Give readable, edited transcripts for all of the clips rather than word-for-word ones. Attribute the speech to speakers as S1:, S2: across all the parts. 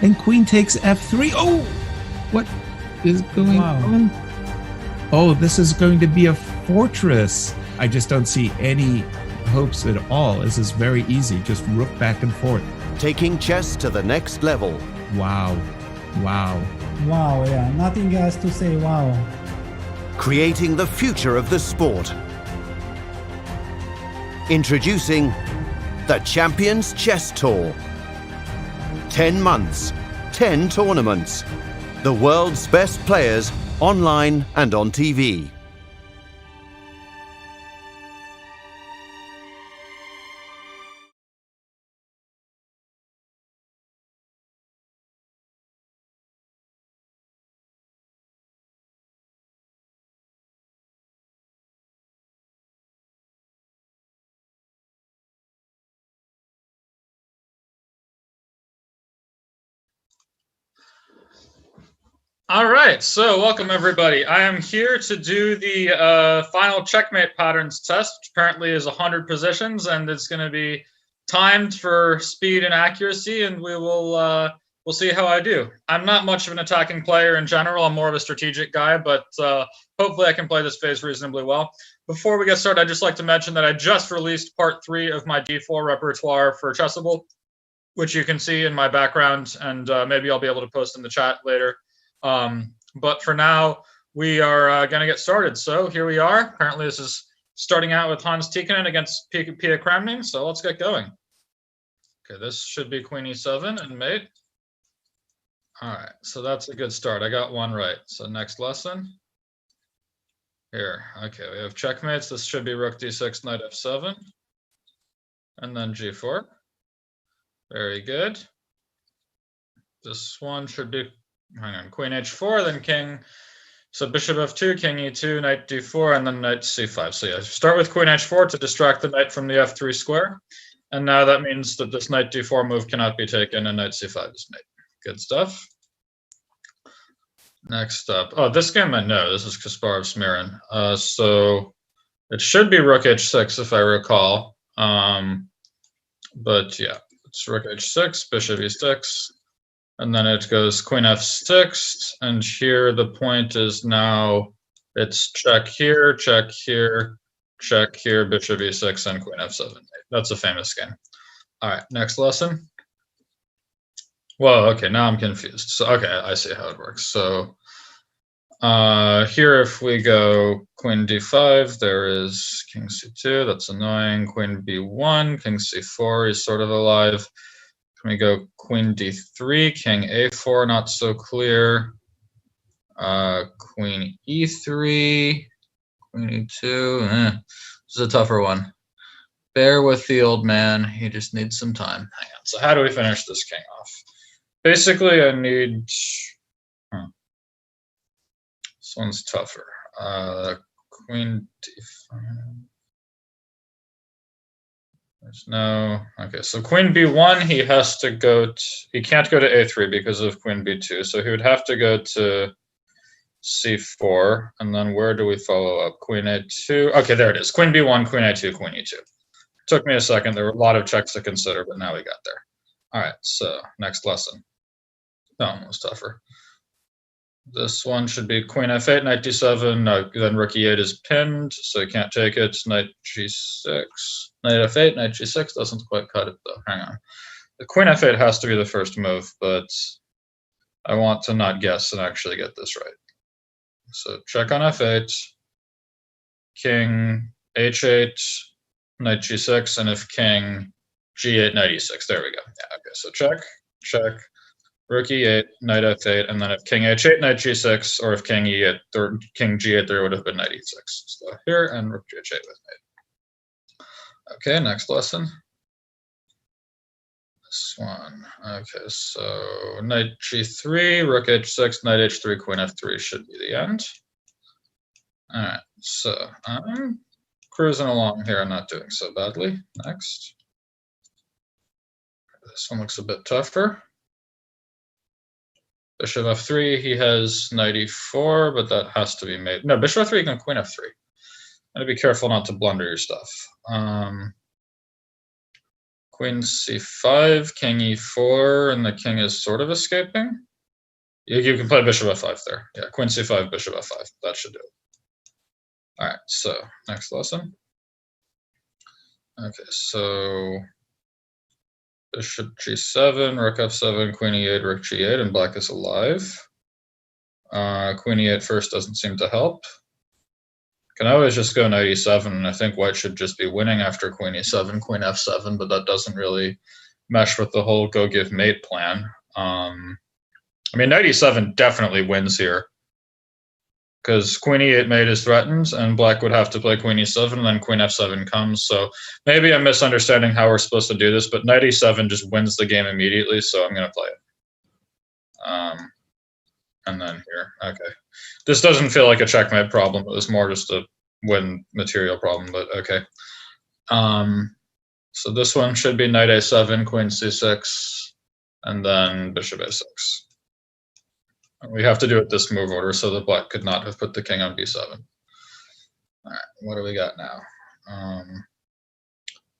S1: And queen takes f3. Oh, what is going on? Oh, this is going to be a fortress. I just don't see any hopes at all. This is very easy. Just rook back and forth.
S2: Taking chess to the next level.
S1: Wow. Wow.
S3: Wow, yeah. Nothing else to say. Wow.
S2: Creating the future of the sport. Introducing the Champions Chess Tour. 10 months, 10 tournaments. The world's best players online and on TV.
S4: All right, so welcome everybody. I am here to do the final checkmate patterns test, which apparently is 100 positions, and it's going to be timed for speed and accuracy, and we'll see how I do. I'm not much of an attacking player in general. I'm more of a strategic guy, but hopefully I can play this phase reasonably well. Before we get started, I'd just like to mention that I just released part 3 of my D4 repertoire for Chessable, which you can see in my background, and maybe I'll be able to post in the chat later. But for now, we are going to get started. So here we are. Apparently this is starting out with Hans Tikkanen against Pia Kramning. So let's get going. Okay, this should be Queen E7 and mate. All right, so that's a good start. I got one right. So next lesson. Here, okay, we have checkmates. This should be Rook D6, Knight F7. And then G4. Very good. This one should be hang on, Queen H4, then King. So Bishop F2, King E2, Knight D4, and then Knight C5. So yeah, start with Queen H4 to distract the knight from the F3 square. And now that means that this Knight D4 move cannot be taken, and Knight C5 is made. Good stuff. Next up, oh, this game I know. This is Kasparov Smirin. So it should be Rook H6 if I recall. But yeah, it's Rook H6, Bishop E6. And then it goes Queen F6, and here the point is now it's check here, Bishop E6, and Queen F7. That's a famous game. All right, next lesson. Whoa, okay, now I'm confused. So, okay, I see how it works. So here if we go Queen D5, there is King C2, that's annoying. Queen B1, King C4, he's sort of alive. Can we go Queen D3, King A4, not so clear. Queen E3, Queen E2, this is a tougher one. Bear with the old man, he just needs some time. Hang on, so how do we finish this king off? Basically, I need, this one's tougher. Queen D5. There's no, okay, so Queen B1, he has to go, he can't go to A3 because of Queen B2, so he would have to go to C4, and then where do we follow up? Queen A2, okay, there it is, Queen B1, Queen A2, Queen E2. Took me a second, there were a lot of checks to consider, but now we got there. All right, so next lesson. No, it was tougher. This one should be Queen F8, Knight D7, then Rook E8 is pinned, so you can't take it. Knight G6, Knight F8, Knight G6 doesn't quite cut it though. Hang on. The Queen F8 has to be the first move, but I want to not guess and actually get this right. So check on F8, King H8, Knight G6, and if King G8, Knight E6. There we go. Yeah, okay, so check, check. Rook E8, Knight F8, and then if King H8, Knight G6, or if King E8, or King G8, there would have been Knight E6. So here, and Rook G8 with Knight. Okay, next lesson. This one. Okay, so Knight G3, Rook H6, Knight H3, Queen F3 should be the end. All right, so I'm cruising along here. I'm not doing so badly. Next. This one looks a bit tougher. Bishop F3, he has Knight E4, but that has to be made. No, Bishop F3 and Queen F3. Gotta be careful not to blunder your stuff. queen c5, king e4, and the king is sort of escaping. You can play bishop f5 there. Yeah, queen c5, bishop f5. That should do it. All right, so next lesson. Okay, so bishop g7, rook f7, queen e8, rook g8, and black is alive. Queen e8 first doesn't seem to help. Can always just go knight e7, and I think white should just be winning after queen e7, queen f7, but that doesn't really mesh with the whole go give mate plan. I mean, knight e7 definitely wins here, because queen e8 mate is threatened, and black would have to play queen e7, and then queen f7 comes. So maybe I'm misunderstanding how we're supposed to do this, but knight e7 just wins the game immediately, so I'm going to play it. And then here, okay. This doesn't feel like a checkmate problem. It was more just a win material problem, but okay. So this one should be knight a7, queen c6, and then bishop a6. We have to do it this move order, so the black could not have put the king on b7. All right, what do we got now?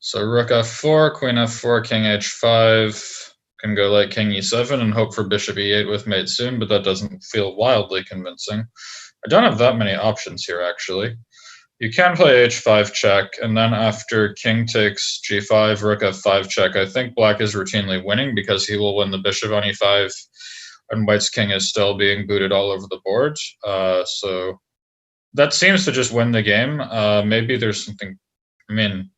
S4: So rook f4, queen f4, king h5. Can go like king e7 and hope for bishop e8 with mate soon, but that doesn't feel wildly convincing. I don't have that many options here, actually. You can play h5 check, and then after king takes g5, rook f5 check, I think black is routinely winning because he will win the bishop on e5, and white's king is still being booted all over the board. So that seems to just win the game. Maybe there's something, I mean,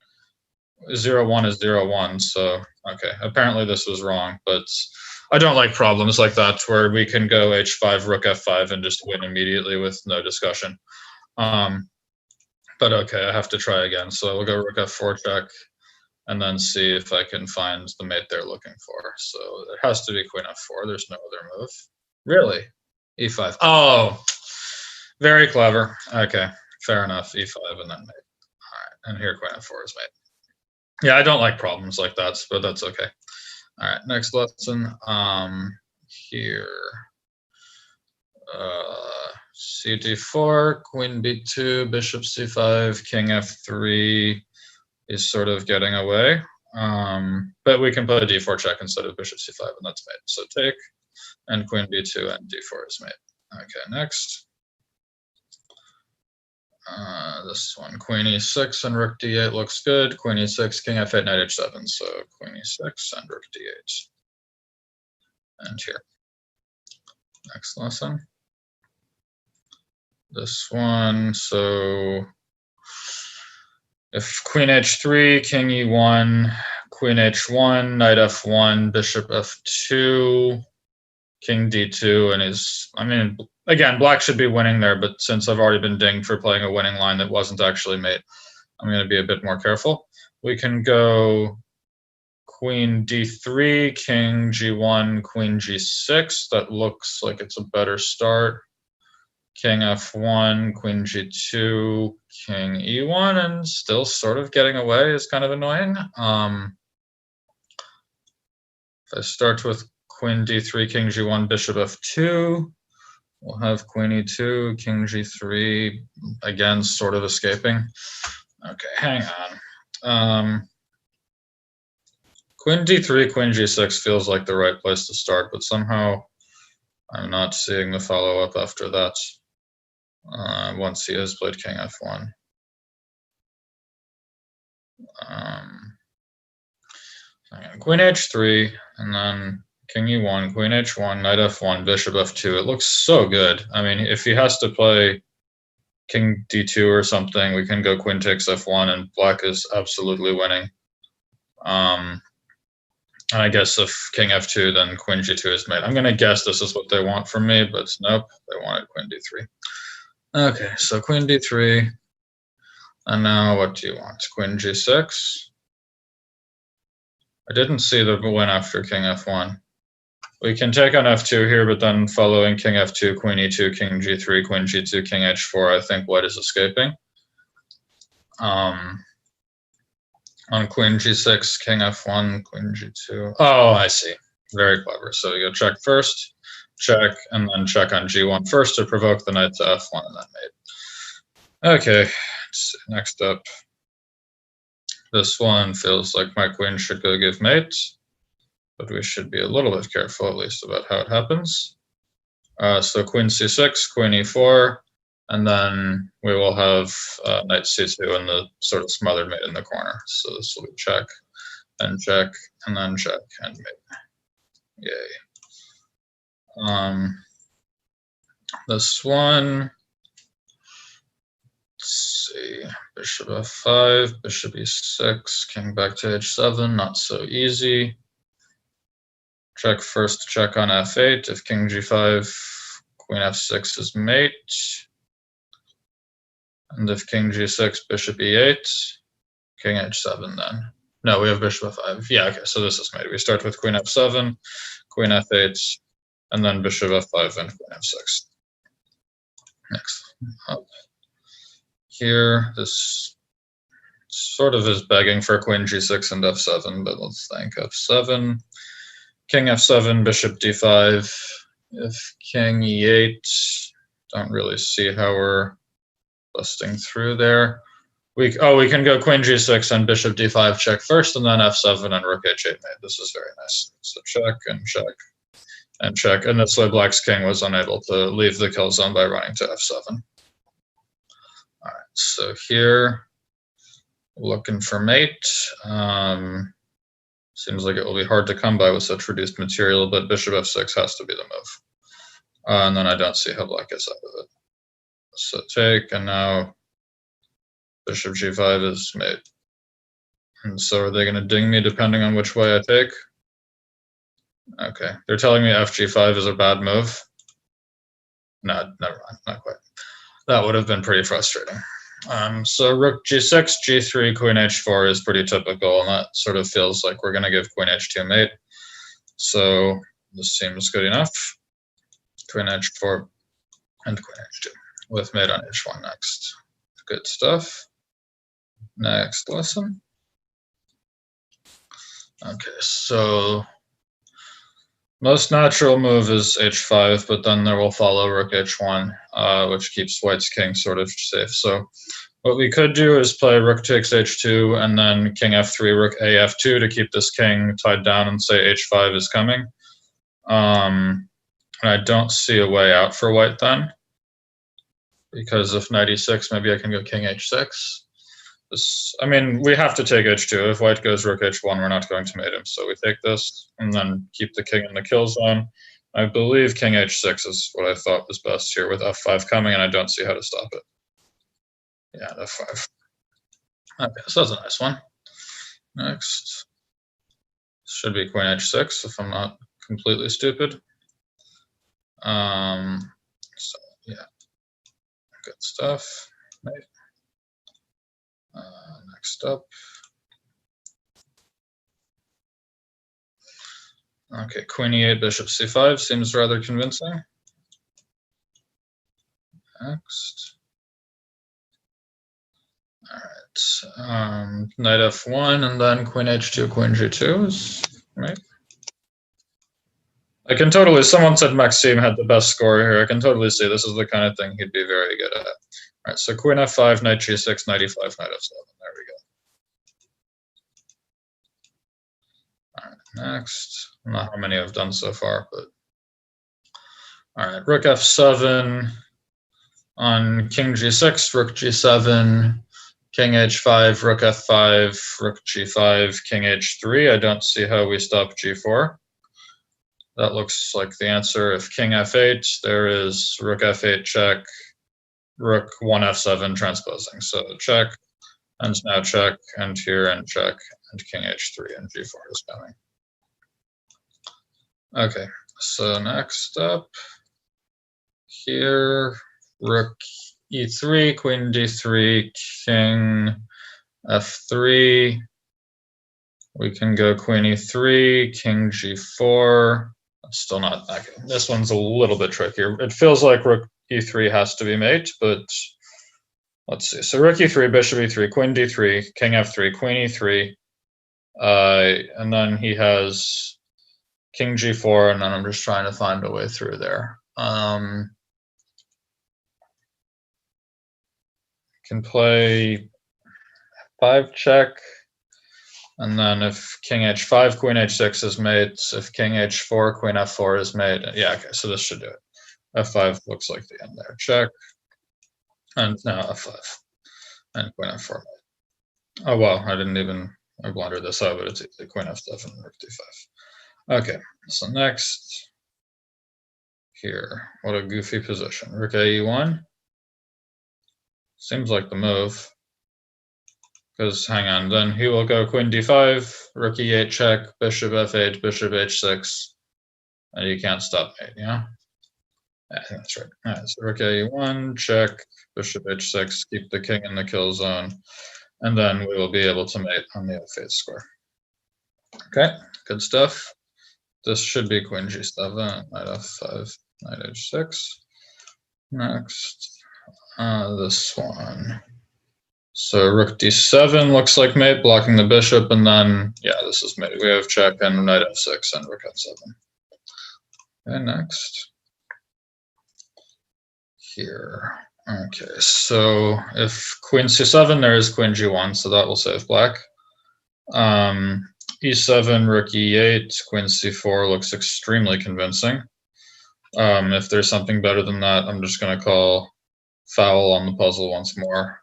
S4: 0-1 is 0-1, so okay, apparently this was wrong, but I don't like problems like that where we can go h5, rook f5 and just win immediately with no discussion. But okay, I have to try again, so we'll go rook f4 check and then see if I can find the mate they're looking for. So it has to be queen f4, there's no other move. Really? e5. Oh, very clever. Okay, fair enough, e5 and then mate. All right, and here queen f4 is mate. Yeah, I don't like problems like that, but that's okay. All right, next lesson. Here. CD4, queen b2, bishop c5, king f3 is sort of getting away. But we can play d4 check instead of bishop c5, and that's mate. So take, and queen b2 and d4 is mate. Okay, next. This one, queen e6 and rook d8 looks good. Queen e6, king f8, knight h7. So queen e6 and rook d8. And here. Next lesson. This one, so if queen h3, king e1, queen h1, knight f1, bishop f2, king d2, and is, I mean, again, black should be winning there, but since I've already been dinged for playing a winning line that wasn't actually mate, I'm going to be a bit more careful. We can go queen d3, king g1, queen g6. That looks like it's a better start. King f1, queen g2, king e1, and still sort of getting away is kind of annoying. If I start with queen d3, king g1, bishop f2, we'll have queen e2, king g3, again, sort of escaping. Okay, hang on. Queen d3, queen g6 feels like the right place to start, but somehow I'm not seeing the follow-up after that. Once he has played king f1. Queen h3, and then king e1, queen h1, knight f1, bishop f2. It looks so good. I mean, if he has to play king d2 or something, we can go queen takes f1, and black is absolutely winning. I guess if king f2, then queen g2 is mate. I'm going to guess this is what they want from me, but nope, they wanted queen d3. Okay, so queen d3, and now what do you want? Queen g6? I didn't see the win after king f1. We can take on f2 here, but then following king f2, queen e2, king g3, queen g2, king h4, I think white is escaping. On queen g6, king f1, queen g2. Oh, I see. Very clever. So you go check first, check, and then check on g1 first to provoke the knight to f1 and then mate. Okay, next up. This one feels like my queen should go give mate, but we should be a little bit careful at least about how it happens. So queen c6, queen e4, and then we will have knight c2 and the sort of smothered mate in the corner. So this will be check, and then check, and mate. Yay. This one, let's see, bishop f5, bishop e6, king back to h7, not so easy. Check first, check on f8. If king g5, queen f6 is mate. And if king g6, bishop e8, king h7 then. No, we have bishop f5. Yeah, okay, so this is mate. We start with queen f7, queen f8, and then bishop f5 and queen f6. Next up here, this sort of is begging for queen g6 and f7, but let's think f7, king f7, bishop d5. If king e8, don't really see how we're busting through there. We can go queen g6 and bishop d5 check first, and then f7 and rook h8 mate. This is very nice. So check and check and check. And this way Black's king was unable to leave the kill zone by running to f7. All right, so here, looking for mate. Seems like it will be hard to come by with such reduced material, but bishop f6 has to be the move. And then I don't see how Black gets out of it. So take, and now bishop g5 is mate. And so are they going to ding me depending on which way I take? Okay, they're telling me fg5 is a bad move. No, never mind, not quite. That would have been pretty frustrating. So rook g6, g3, queen h4 is pretty typical, and that sort of feels like we're going to give queen h2 mate. So this seems good enough. Queen h4 and queen h2 with mate on h1 next. Good stuff. Next lesson. Okay, so most natural move is h5, but then there will follow rook h1, which keeps white's king sort of safe. So what we could do is play rook takes h2 and then king f3, rook a f2 to keep this king tied down and say h5 is coming. And I don't see a way out for white then, because if knight e6, maybe I can go king h6. I mean, we have to take h2. If white goes rook h1, we're not going to mate him. So we take this and then keep the king in the kill zone. I believe king h6 is what I thought was best here with f5 coming, and I don't see how to stop it. Yeah, f5. Okay, so that's a nice one. Next. Should be queen h6 if I'm not completely stupid. So yeah, good stuff. Mate. Next up. Okay, queen e8, bishop c5 seems rather convincing. Next. All right, knight f1 and then queen h2, queen g2 is right. I can totally, someone said Maxime had the best score here. I can totally see this is the kind of thing he'd be very good at. All right, so queen f5, knight g6, knight e5, knight f7. There we go. All right, next. I don't know how many I've done so far, but all right, rook f7 on king g6, rook g7, king h5, rook f5, rook g5, king h3. I don't see how we stop g4. That looks like the answer. If king f8, there is rook f8 check, rook 1 f7 transposing. So check, and now check, and here, and check, and king h3, and g4 is coming. Okay, so next up here, rook e3, queen d3, king f3. We can go queen e3, king g4. Still not okay. This one's a little bit trickier. It feels like rook e3 has to be mate, but let's see. So rook e3, bishop e3, queen d3, king f3, queen e3, and then he has king g4, and then I'm just trying to find a way through there. Can play 5 check, And then if king h5, queen h6 is mate. If king h4, queen f4 is mate. Yeah, okay, so this should do it. f5 looks like the end there. Check. And now f5. And queen f4 mate. Oh, wow, I blundered this out, but it's easy. Queen f7, rook d5. Okay, so next. Here, what a goofy position. Rook e1. Seems like the move. Because, hang on, then he will go queen d5, rook e8 check, bishop f8, bishop h6, and you can't stop mate, yeah? Yeah, I think that's right. All right, so rook e1, check, bishop h6, keep the king in the kill zone, and then we will be able to mate on the f8 square. Okay, good stuff. This should be queen g7, knight f5, knight h6. Next, this one. So rook d7 looks like mate, blocking the bishop, and then, yeah, this is mate. We have check and knight f6 and rook f7. Okay, next. Here. Okay, so if queen c7, there is queen g1, so that will save black. e7, rook e8, queen c4 looks extremely convincing. If there's something better than that, I'm just going to call foul on the puzzle once more,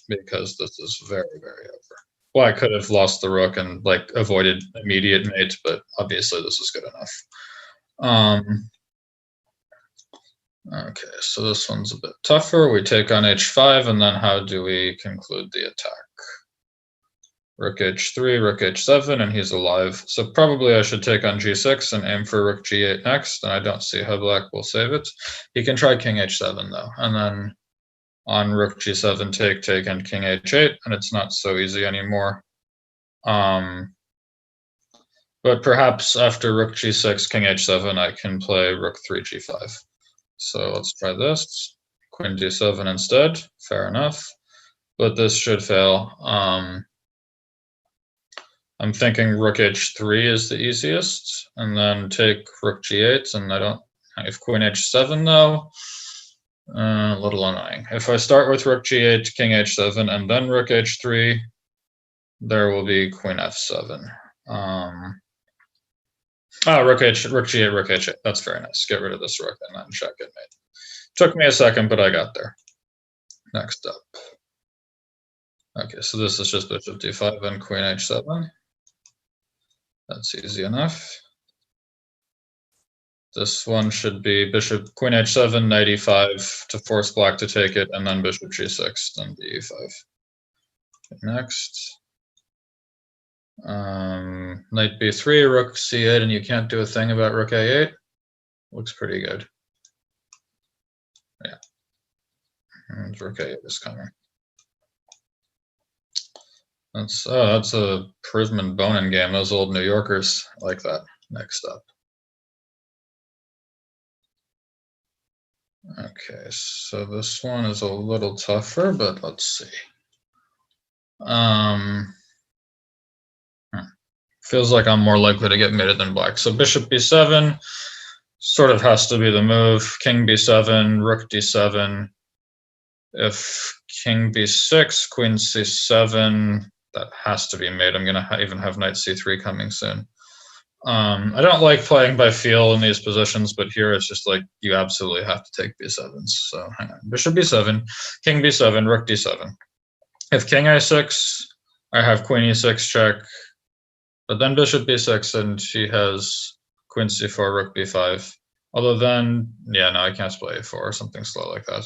S4: because this is very, very over. Black could have lost the rook and like avoided immediate mate, but obviously this is good enough. Okay, so this one's a bit tougher. We take on h5, and then how do we conclude the attack? Rook h3, rook h7, and he's alive. So probably I should take on g6 and aim for rook g8 next, and I don't see how black will save it. He can try king h7 though, and then on rook g7 take, and king h8, and it's not so easy anymore. But perhaps after rook g6, king h7, I can play rook 3 g5. So let's try this. Queen d7 instead. Fair enough. But this should fail. I'm thinking rook h3 is the easiest, and then take rook g8, and I don't. If queen h7 though, a little annoying. If I start with rook g8, king h7, and then rook h3, there will be queen f7. Rook g8, rook h8. That's very nice. Get rid of this rook and then check it mate. Took me a second, but I got there. Next up. Okay, so this is just bishop d5 and queen h7. That's easy enough. This one should be bishop, queen h7, knight e5 to force black to take it, and then bishop g6, then d5. Okay, next. Knight b3, rook c8, and you can't do a thing about rook a8. Looks pretty good. Yeah. And rook a8 is coming. That's a Prism and Bonin game. Those old New Yorkers like that. Next up. Okay, so this one is a little tougher, but let's see. Feels like I'm more likely to get mated than black. So bishop b7 sort of has to be the move. King b7, rook d7. If king b6, queen c7, that has to be mate. I'm going to even have knight c3 coming soon. I don't like playing by feel in these positions, but here it's just like you absolutely have to take b7s. So hang on. Bishop b7, king b7, rook d7. If king a6, I have queen e6 check, but then bishop b6, and she has queen c4, rook b5. Although then, yeah, no, I can't play a4 or something slow like that.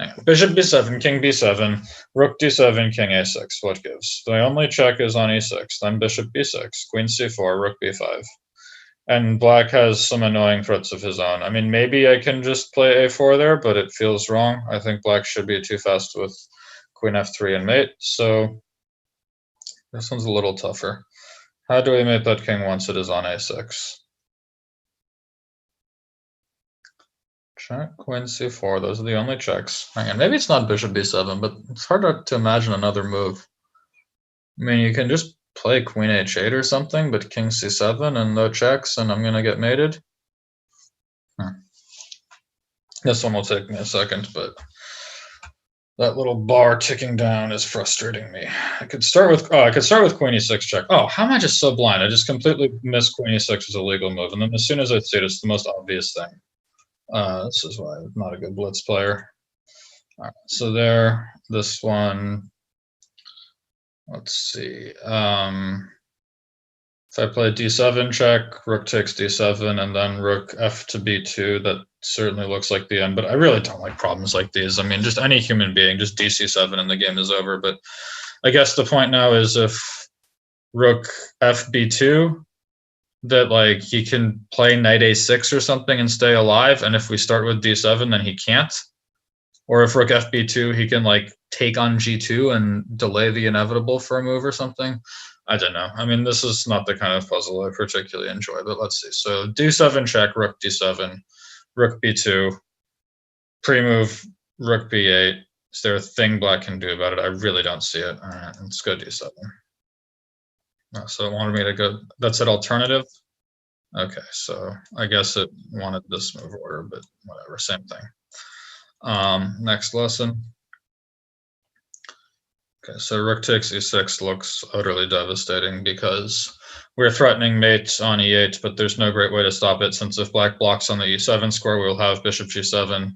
S4: Anyway, bishop b7, king b7, rook d7, king a6. What gives? The only check is on e6, then bishop b6, queen c4, rook b5. And black has some annoying threats of his own. I mean, maybe I can just play a4 there, but it feels wrong. I think black should be too fast with queen f3 and mate. So this one's a little tougher. How do we mate that king once it is on a6? Check, queen c4, those are the only checks. Hang on, maybe it's not bishop b7, but it's hard to imagine another move. I mean, you can just play queen h8 or something, but king c7 and no checks, and I'm going to get mated. This one will take me a second, but That little bar ticking down is frustrating me. I could start with queen e6 check. Oh, how am I just so blind? I just completely missed queen e6 as a legal move, and then as soon as I see it, it's the most obvious thing. This is why I'm not a good blitz player. All right, so there, this one. Let's see. If I play d7 check, rook takes d7, and then rook f to b2, that certainly looks like the end. But I really don't like problems like these. I mean, just any human being, just dc7 and the game is over. But I guess the point now is if rook f b2, that like he can play knight a6 or something and stay alive. And if we start with d7, then he can't. Or if rook f b2, he can like take on g2 and delay the inevitable for a move or something. I don't know. I mean, this is not the kind of puzzle I particularly enjoy, but let's see. So d7 check, rook d7, rook b2, pre-move, rook b8. Is there a thing black can do about it? I really don't see it. All right, let's go d7. So it wanted me to go, that's an alternative? Okay, so I guess it wanted this move order, but whatever, same thing. Next lesson. Okay, so rook takes e6 looks utterly devastating because we're threatening mate on e8, but there's no great way to stop it since if black blocks on the e7 square, we'll have bishop g7.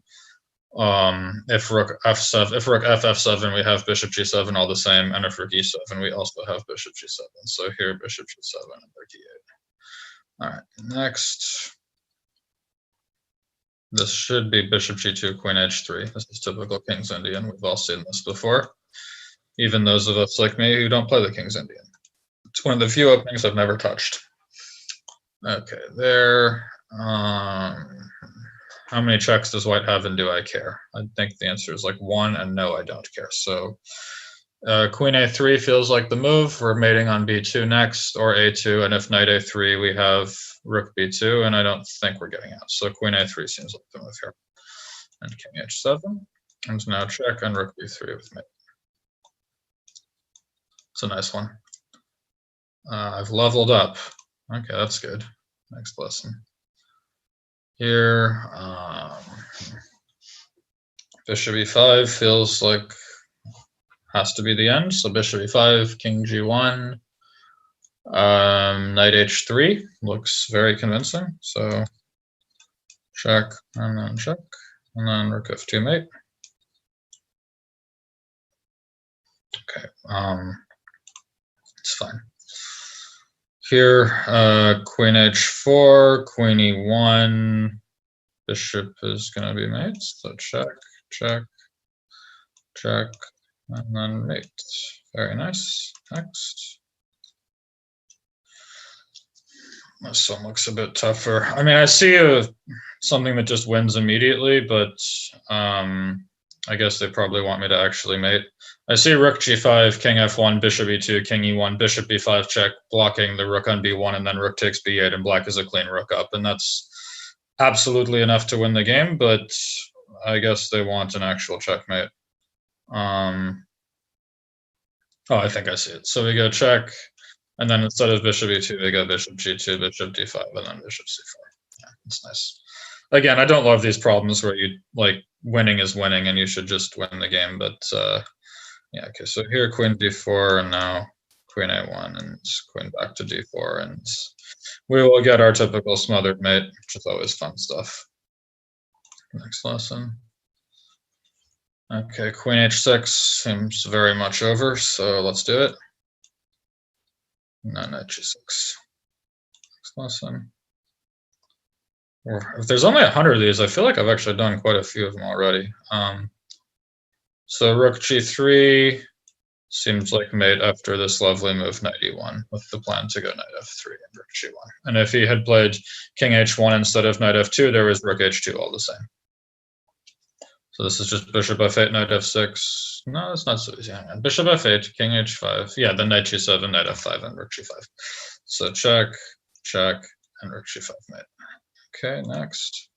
S4: If rook f7, if rook f7, we have bishop g7 all the same, and if rook e7, we also have bishop g7. So here, bishop g7 and rook e8. All right, next. This should be bishop g2, queen h3. This is typical King's Indian. We've all seen this before. Even those of us like me who don't play the King's Indian. It's one of the few openings I've never touched. Okay, there. How many checks does white have and do I care? I think the answer is like 1 and no, I don't care. So queen a3 feels like the move. We're mating on b2 next or a2. And if knight a3, we have rook b2, and I don't think we're getting out. So queen a3 seems like the move here. And king h7. And now check on rook b3 with mate. It's a nice one. I've leveled up. Okay, that's good. Next lesson. Here, bishop e5 feels like has to be the end. So bishop e5, king g1, knight h3 looks very convincing. So check and then rook f2 mate. Okay, it's fine. Here, queen h4, queen e1, bishop is going to be mate. So check, check, check, and then mate. Very nice. Next. This one looks a bit tougher. I mean, I see something that just wins immediately, but I guess they probably want me to actually mate. I see rook g5, king f1, bishop e2, king e1, bishop b5 check, blocking the rook on b1, and then rook takes b8, and black is a clean rook up. And that's absolutely enough to win the game, but I guess they want an actual checkmate. Oh, I think I see it. So we go check, and then instead of bishop e2, we go bishop g2, bishop d5, and then bishop c4. Yeah, it's nice. Again, I don't love these problems where you like winning is winning and you should just win the game, but yeah, okay, so here queen d4 and now queen a1 and queen back to d4, and we will get our typical smothered mate, which is always fun stuff. Next lesson. Okay, queen h6 seems very much over, so let's do it. No, knight g6. Next lesson. If there's only 100 of these, I feel like I've actually done quite a few of them already. So rook g3 seems like mate after this lovely move knight e1 with the plan to go knight f3 and rook g1. And if he had played king h1 instead of knight f2, there was rook h2 all the same. So this is just bishop f8, knight f6. No, it's not so easy. Hang on. Bishop f8, king h5. Yeah, then knight g7, knight f5, and rook g5. So check, check, and rook g5 mate. Okay, next.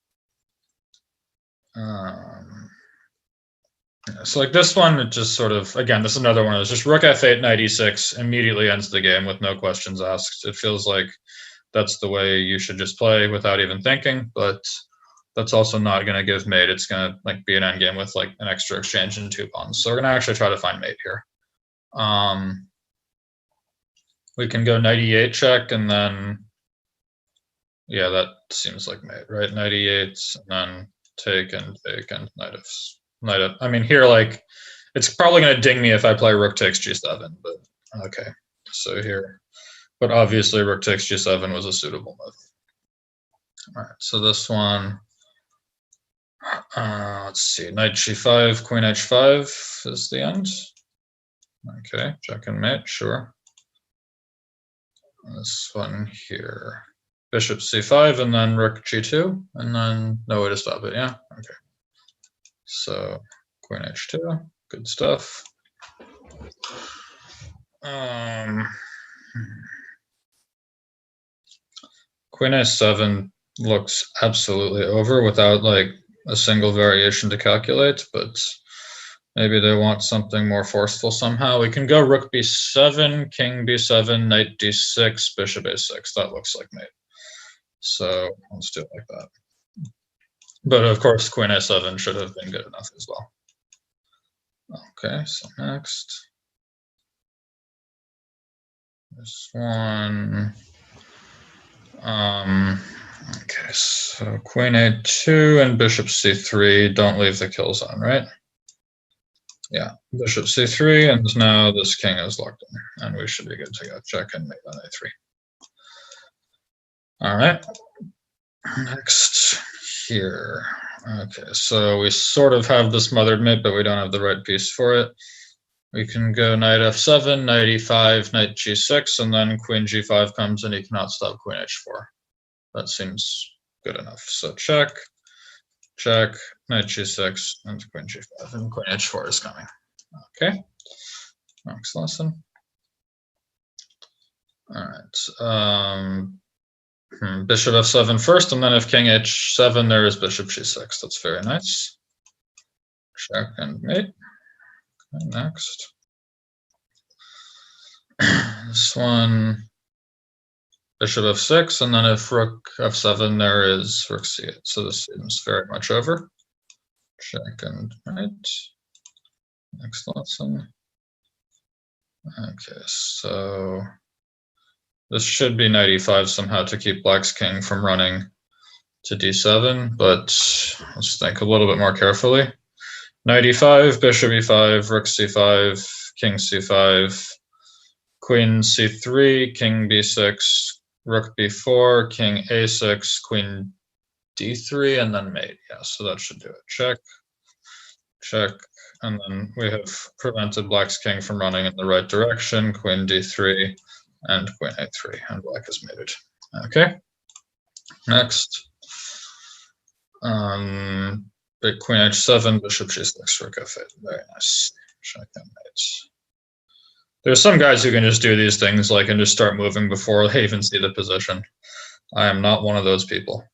S4: So like this one, it just sort of, again, this is another one of those, just rook f8, knight e6 immediately ends the game with no questions asked. It feels like that's the way you should just play without even thinking, but That's also not going to give mate. It's going to like be an endgame with like an extra exchange and 2 pawns. So we're going to actually try to find mate here. We can go knight e8 check, and then, yeah, that seems like mate, right? Knight e8, and then take and knight f. I mean, here, like, it's probably going to ding me if I play rook takes g7, but okay. So here, but obviously rook takes g7 was a suitable move. All right, so this one, let's see, knight g5, queen h5 is the end. Okay, check and mate, sure. This one here, bishop c5, and then rook g2, and then no way to stop it, yeah? Okay. So queen h2, good stuff. Queen a7 looks absolutely over without like a single variation to calculate, but maybe they want something more forceful somehow. We can go rook b7, king b7, knight d6, bishop a6. That looks like mate. So let's do it like that. But of course, queen a7 should have been good enough as well. Okay, so next. This one. Okay, so queen a2 and bishop c3. Don't leave the kill zone, right? Yeah, bishop c3, and now this king is locked in, and we should be good to go. Check and mate on a3. All right, next here. Okay, so we sort of have this mothered mate, but we don't have the right piece for it. We can go knight f7, knight e5, knight g6, and then queen g5 comes and he cannot stop queen h4. That seems good enough. So check, check, knight g6, and queen g5, and queen h4 is coming. Okay, next lesson. All right, bishop f7 first, and then if king h7, there is bishop g6. That's very nice. Check and mate. Okay, next. This one, bishop f6, and then if rook f7, there is rook c8. So this seems very much over. Check and mate. Next lesson. Okay, so this should be knight e5 somehow to keep black's king from running to d7, but let's think a little bit more carefully. Knight e5, bishop e5, rook c5, king c5, queen c3, king b6, rook b4, king a6, queen d3, and then mate. Yeah, so that should do it. Check, check, and then we have prevented black's king from running in the right direction, queen d3, and queen a3, and black is mated. Okay, next. Big queen h7, bishop g6, rook f8. Very nice. Check and mate. There's some guys who can just do these things like and just start moving before they even see the position. I am not one of those people.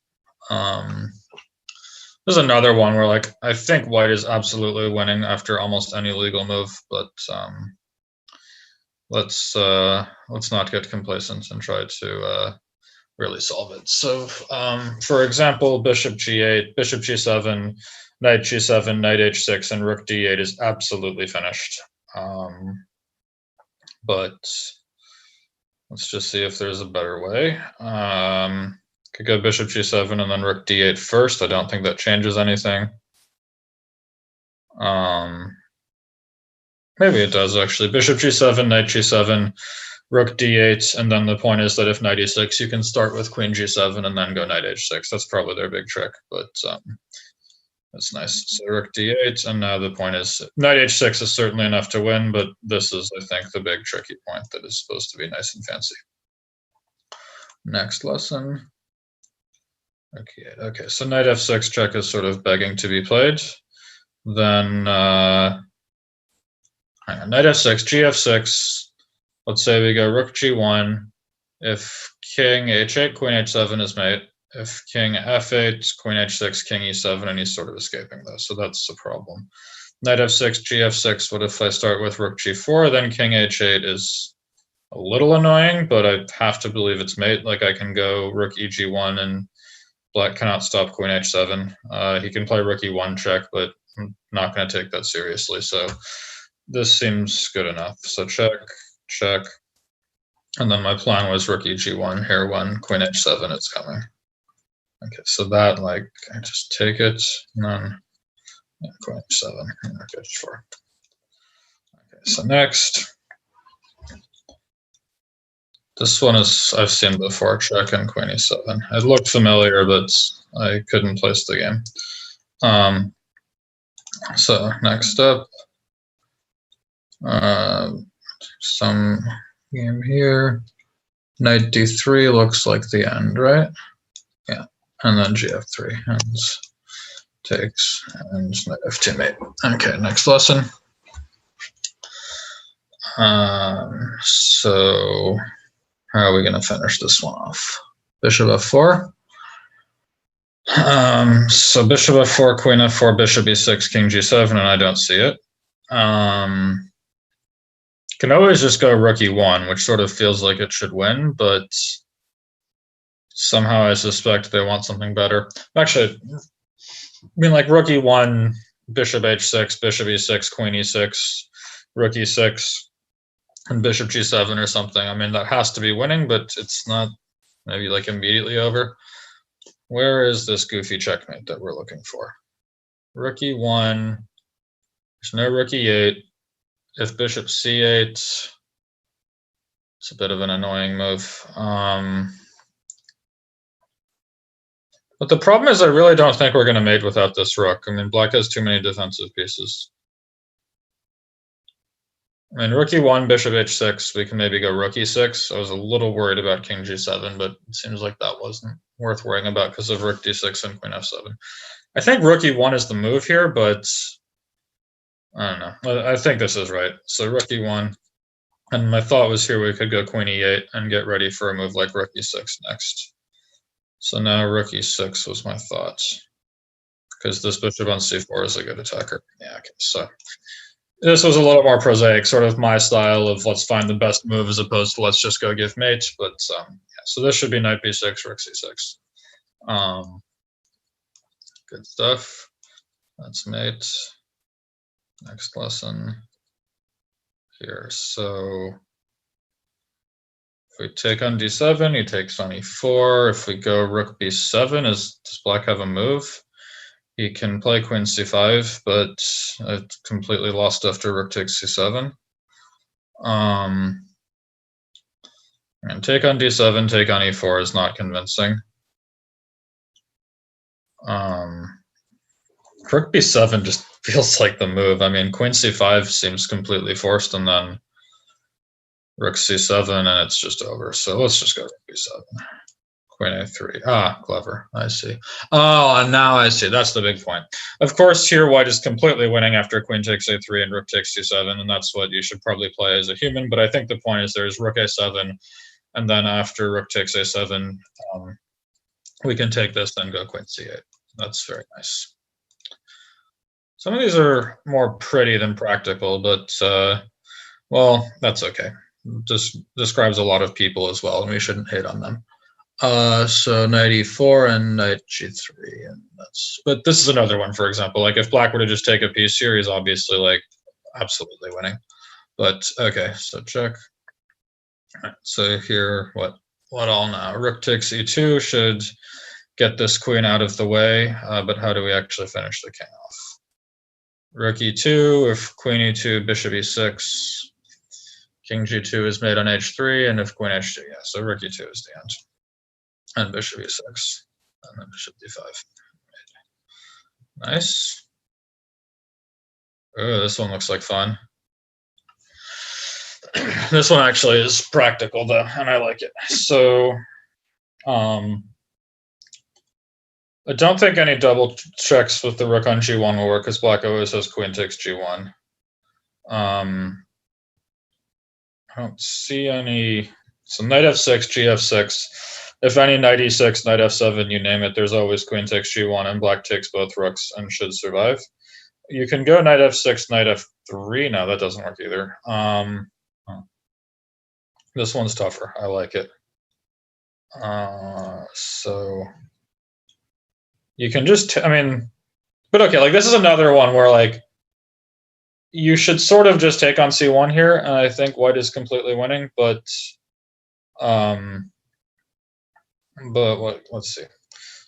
S4: There's another one where like I think white is absolutely winning after almost any legal move, but let's not get complacent and try to really solve it. So for example, bishop g8, bishop g7, knight g7, knight h6, and rook d8 is absolutely finished. But let's just see if there's a better way. Could go bishop g7 and then rook d8 first. I don't think that changes anything. Maybe it does actually. Bishop g7, knight g7, rook d8, and then the point is that if knight e6, you can start with queen g7 and then go knight h6. That's probably their big trick, but that's nice. So rook d8, and now the point is knight h6 is certainly enough to win, but this is, I think, the big tricky point that is supposed to be nice and fancy. Next lesson. Okay, so knight f6 check is sort of begging to be played. Then knight f6, gf6. Let's say we go rook g1. If king h8, queen h7 is mate. If king f8, queen h6, king e7, and he's sort of escaping though, so that's the problem. Knight f6, gf6. What if I start with rook g4? Then king h8 is a little annoying, but I have to believe it's mate. Like I can go rook eg1 and Black cannot stop queen h7. He can play rook e1 check, but I'm not going to take that seriously. So this seems good enough. So check, check. And then my plan was rook eg1 here when queen h7 is coming. Okay, so that, like, I just take it, and then queen h7, and rook h4. Okay, so next. This one is I've seen before, check and queen e7. It looked familiar, but I couldn't place the game. So next up, some game here. Knight d3 looks like the end, right? Yeah, and then gf3 and takes and knight f2 mate. Okay, next lesson. So how are we going to finish this one off? Bishop f4. So bishop f4, queen f4, bishop e6, king g7, and I don't see it. Can always just go rook e1, which sort of feels like it should win, but somehow I suspect they want something better. Actually, I mean, like rook e1, bishop h6, bishop e6, queen e6, rook e6, and bishop g7 or something. I mean, that has to be winning, but it's not maybe like immediately over. Where is this goofy checkmate that we're looking for? Rook e1, there's no rook e8. If bishop c8, it's a bit of an annoying move. But the problem is I really don't think we're going to mate without this rook. I mean, black has too many defensive pieces. I mean, rook e1, bishop h6, we can maybe go rook e6. I was a little worried about king g7, but it seems like that wasn't worth worrying about because of rook d6 and queen f7. I think rook e1 is the move here, but I don't know. I think this is right. So rook e1, and my thought was here we could go queen e8 and get ready for a move like rook e6 next. So now rook e6 was my thought, because this bishop on c4 is a good attacker. Yeah, okay, so this was a little more prosaic, sort of my style of let's find the best move as opposed to let's just go give mate. But yeah, so this should be knight b6, rook c6. Good stuff. That's mate. Next lesson here. So if we take on d7, he takes on e4. If we go rook b7, does black have a move? He can play queen c5, but it completely lost after rook takes c7. And take on d7, take on e4 is not convincing. Rook b7 just feels like the move. I mean, queen c5 seems completely forced, and then rook c7, and it's just over. So let's just go rook b7. Queen a3. Ah, clever. I see. Oh, and now I see. That's the big point. Of course, here white is completely winning after queen takes a3 and rook takes c7, and that's what you should probably play as a human. But I think the point is there's rook a7, and then after rook takes a7, we can take this, then go queen c8. That's very nice. Some of these are more pretty than practical, but, well, that's okay. This describes a lot of people as well, and we shouldn't hate on them. So knight e4 and knight g3, and but this is another one, for example. Like if black were to just take a piece here, he's obviously like absolutely winning. But okay, so check. All right, so here, what all now? Rook takes e2 should get this queen out of the way, but how do we actually finish the king off? Rook e2, if queen e2, bishop e6, king g2 is made on h3, and if queen h2, yeah, so rook e2 is the end. And bishop e6, and then bishop d5. Nice. Oh, this one looks like fun. This one actually is practical though, and I like it. So, I don't think any double checks with the rook on g1 will work, because black always has queen takes g1. I don't see any. So knight f6, gf6. If any knight e6, knight f7, you name it, there's always queen takes g1, and black takes both rooks and should survive. You can go knight f6, knight f3. No, that doesn't work either. This one's tougher. I like it. So You can just, I mean, but okay, like this is another one where like you should sort of just take on c1 here, and I think white is completely winning, but what, let's see.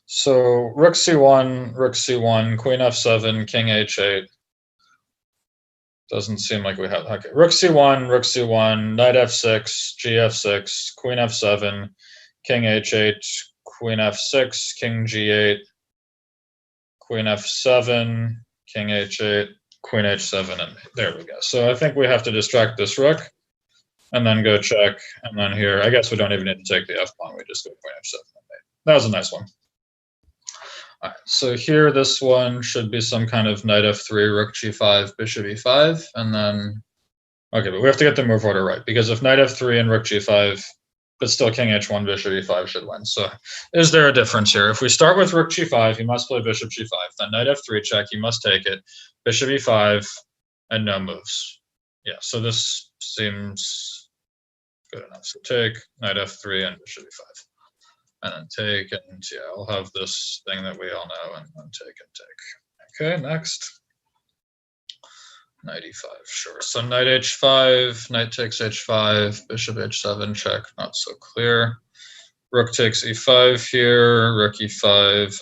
S4: So rook c1, queen f7, king h8. Doesn't seem like we have, okay. Rook c1, knight f6, gf6, queen f7, king h8, queen f6, king g8, queen f7, king h8, queen h7, and there we go. So I think we have to distract this rook, and then go check, and then here, I guess we don't even need to take the f pawn, we just go queen f7 and mate. That was a nice one. All right, so here, this one should be some kind of knight f3, rook g5, bishop e5, and then, okay, but we have to get the move order right, because if knight f3 and rook g5, but still king h1, bishop e5 should win. So is there a difference here? If we start with rook g5, he must play bishop g5, then knight f3 check, he must take it, bishop e5, and no moves. Yeah, so this seems good enough. So take, knight f3, and bishop e5. And then take, and yeah, I'll have this thing that we all know, and then take and take. Okay, next. Knight e5, sure. So knight h5, knight takes h5, bishop h7, check, not so clear. Rook takes e5 here, rook e5, if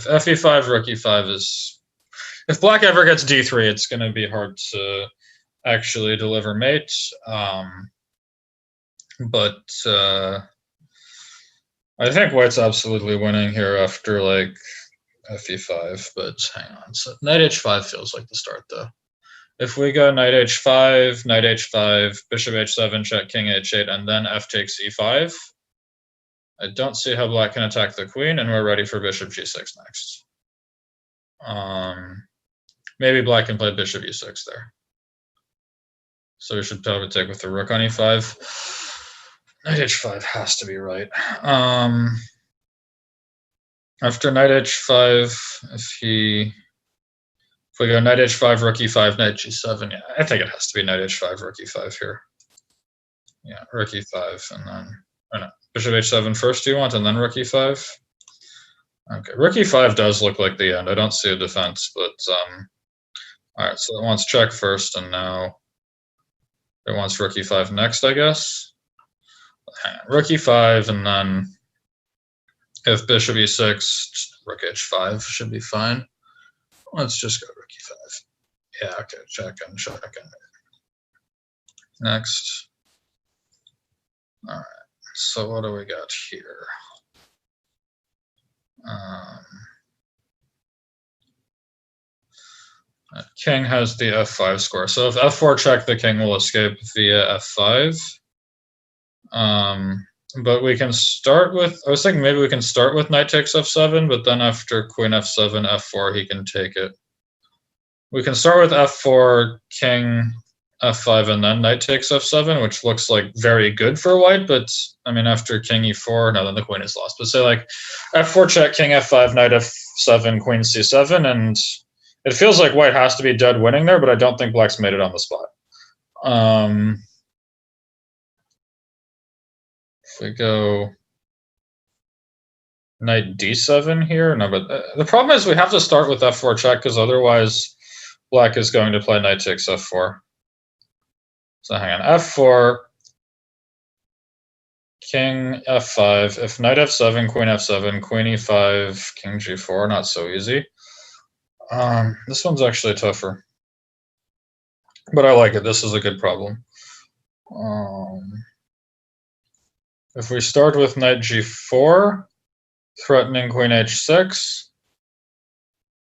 S4: f e5, rook e5 is, if black ever gets d3, it's going to be hard to actually deliver mate. I think white's absolutely winning here after like f e5, but hang on. So knight h5 feels like the start though. If we go knight h5, bishop h7, check, king h8, and then f takes e5, I don't see how black can attack the queen, and we're ready for bishop g6 next. Maybe black can play bishop e6 there. So we should probably take with the rook on e5. Knight h5 has to be right. After knight h5, if we go knight h5, rook e5, knight g7, yeah, I think it has to be knight h5, rook e5 here. Yeah, rook e5, and then, or no, bishop h7 first, do you want, and then rook e5? Okay, rook e5 does look like the end. I don't see a defense, but, all right, so it wants check first, and now it wants rook e5 next, I guess. Hang on, rook e5, and then if bishop e6, rook h5 should be fine. Let's just go rook e5. Yeah, okay, check and check and next. All right, so what do we got here? King has the f5 score. So if f4 check, the king will escape via f5. But we can start with, I was thinking maybe we can start with knight takes f7, but then after queen f7, f4, he can take it. We can start with f4, king f5, and then knight takes f7, which looks like very good for white, but I mean, after king e4, no, then the queen is lost. But say like f4 check, king f5, knight f7, queen c7, and it feels like white has to be dead winning there, but I don't think black's made it on the spot. If we go knight d7 here, no, but the problem is we have to start with f4 check, because otherwise black is going to play knight takes f4. So hang on, f4, king f5, if knight f7, queen e5, king g4, not so easy. This one's actually tougher, but I like it. This is a good problem. If we start with knight g4, threatening queen h6,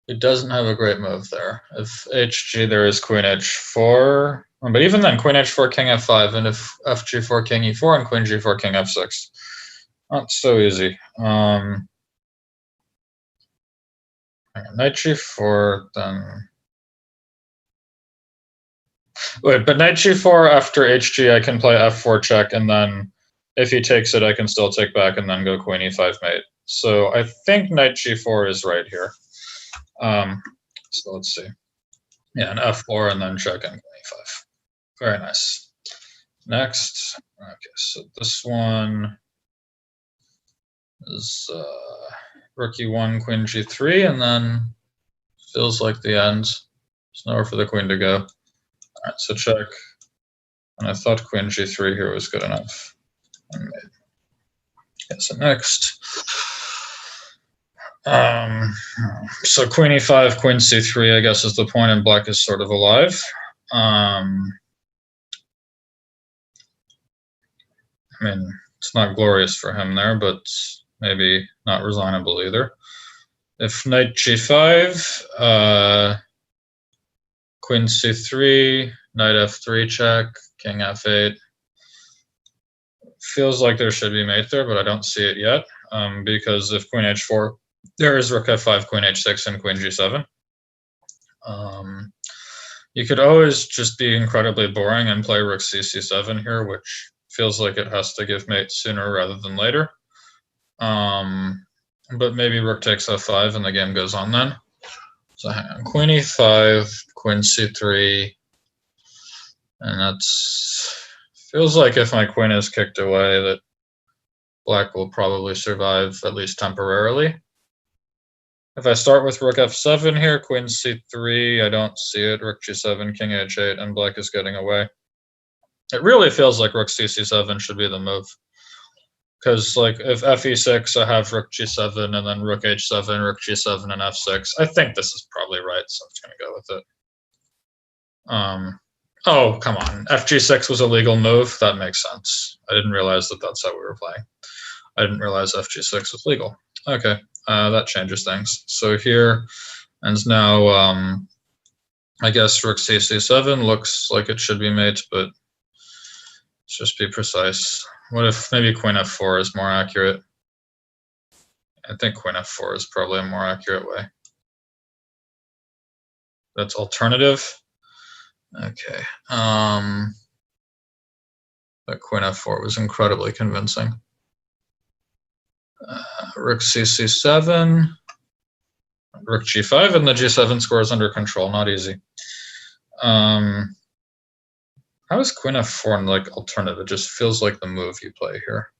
S4: it doesn't have a great move there. If hg, there is queen h4, but even then, queen h4, king f5, and if fg4, king e4, and queen g4, king f6, not so easy. Knight g4, then. Wait, but knight g4 after hg, I can play f4 check, and then if he takes it, I can still take back and then go queen e5 mate. So I think knight g4 is right here. So let's see. Yeah, an f4 and then check and queen e5. Very nice. Next. Okay, so this one is rook e1, queen g3, and then feels like the end. There's nowhere for the queen to go. All right, so check. And I thought queen g3 here was good enough. Okay, so next. So queen e5, queen c3, I guess is the point, and black is sort of alive. I mean, it's not glorious for him there, but maybe not resignable either. If knight g5, queen c3, knight f3 check, king f8. Feels like there should be mate there, but I don't see it yet, because if queen h4, there is rook f5, queen h6, and queen g7. You could always just be incredibly boring and play rook c7 here, which feels like it has to give mate sooner rather than later. But maybe rook takes f5 and the game goes on then. So hang on, queen e5, queen c3, and that's feels like if my queen is kicked away that black will probably survive at least temporarily. If I start with rook f7 here, queen c3, I don't see it, rook g7, king h8, and black is getting away. It really feels like rook c7 should be the move. Because like if fe6, I have rook g7, and then rook h7, rook g7, and f6. I think this is probably right, so I'm just going to go with it. Oh, come on. FG6 was a legal move. That makes sense. I didn't realize that that's how we were playing. I didn't realize FG6 was legal. Okay, that changes things. So here, and now, I guess rook c7 looks like it should be mate, but let's just be precise. What if maybe queen f4 is more accurate? I think queen f4 is probably a more accurate way. That's alternative. Okay. But queen f4 was incredibly convincing. Rook c7, rook g5, and the g7 score is under control. Not easy. How is queen f4 like alternative? It just feels like the move you play here.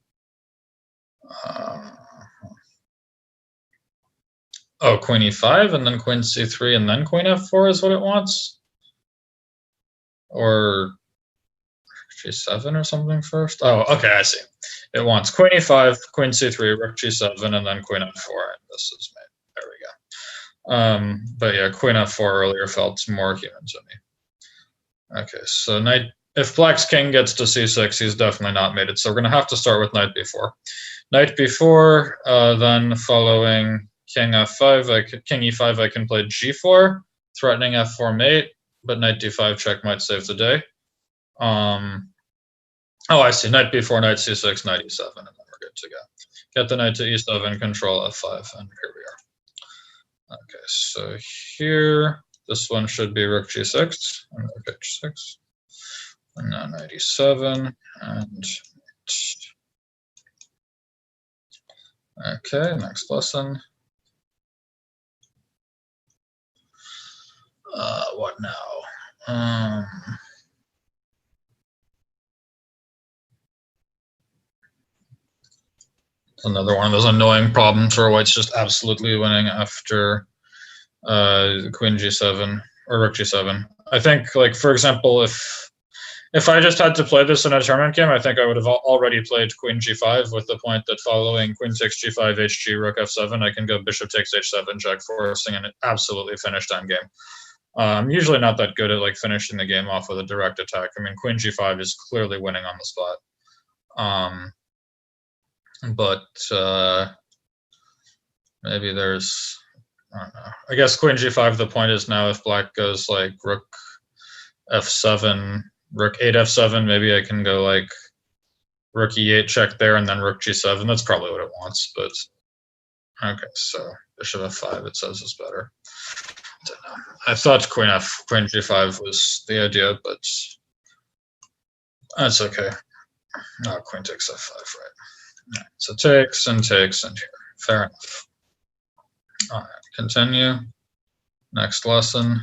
S4: Oh, queen e5 and then queen c3 and then queen f4 is what it wants? Or g7 or something first? Oh, okay, I see. It wants queen e5, queen c3, rook g7, and then queen f4. And this is made. There we go. But yeah, queen f4 earlier felt more human to me. Okay, so knight. If black's king gets to c6, he's definitely not mated. So we're going to have to start with knight b4. Knight b4, then following king f5, king e5, I can play g4, threatening f4 mate, but knight d5 check might save the day. Oh, I see. Knight b4, knight c6, knight e7, and then we're good to go. Get the knight to e7, control f5, and here we are. Okay, so here, this one should be rook g6, and rook h6. And now knight e7, and okay, next lesson. What now? Another one of those annoying problems where white's just absolutely winning after queen g7 or rook g7. I think, like, for example, if I just had to play this in a tournament game, I think I would have already played queen g5 with the point that following queen takes g5, hg, rook f7, I can go bishop takes h7, jack forcing, and it absolutely finished endgame. I'm usually not that good at like finishing the game off with a direct attack. I mean, queen g5 is clearly winning on the spot. But maybe there's, I don't know. I guess queen g5, the point is now if black goes like rook f7, rook 8 f7, maybe I can go like rook e8 check there and then rook g7. That's probably what it wants, but okay, so bishop f5 it says is better. I don't know. I thought queen g5 was the idea, but that's okay. No, queen takes f5, right? Right, so takes and here. Fair enough. All right, continue. Next lesson.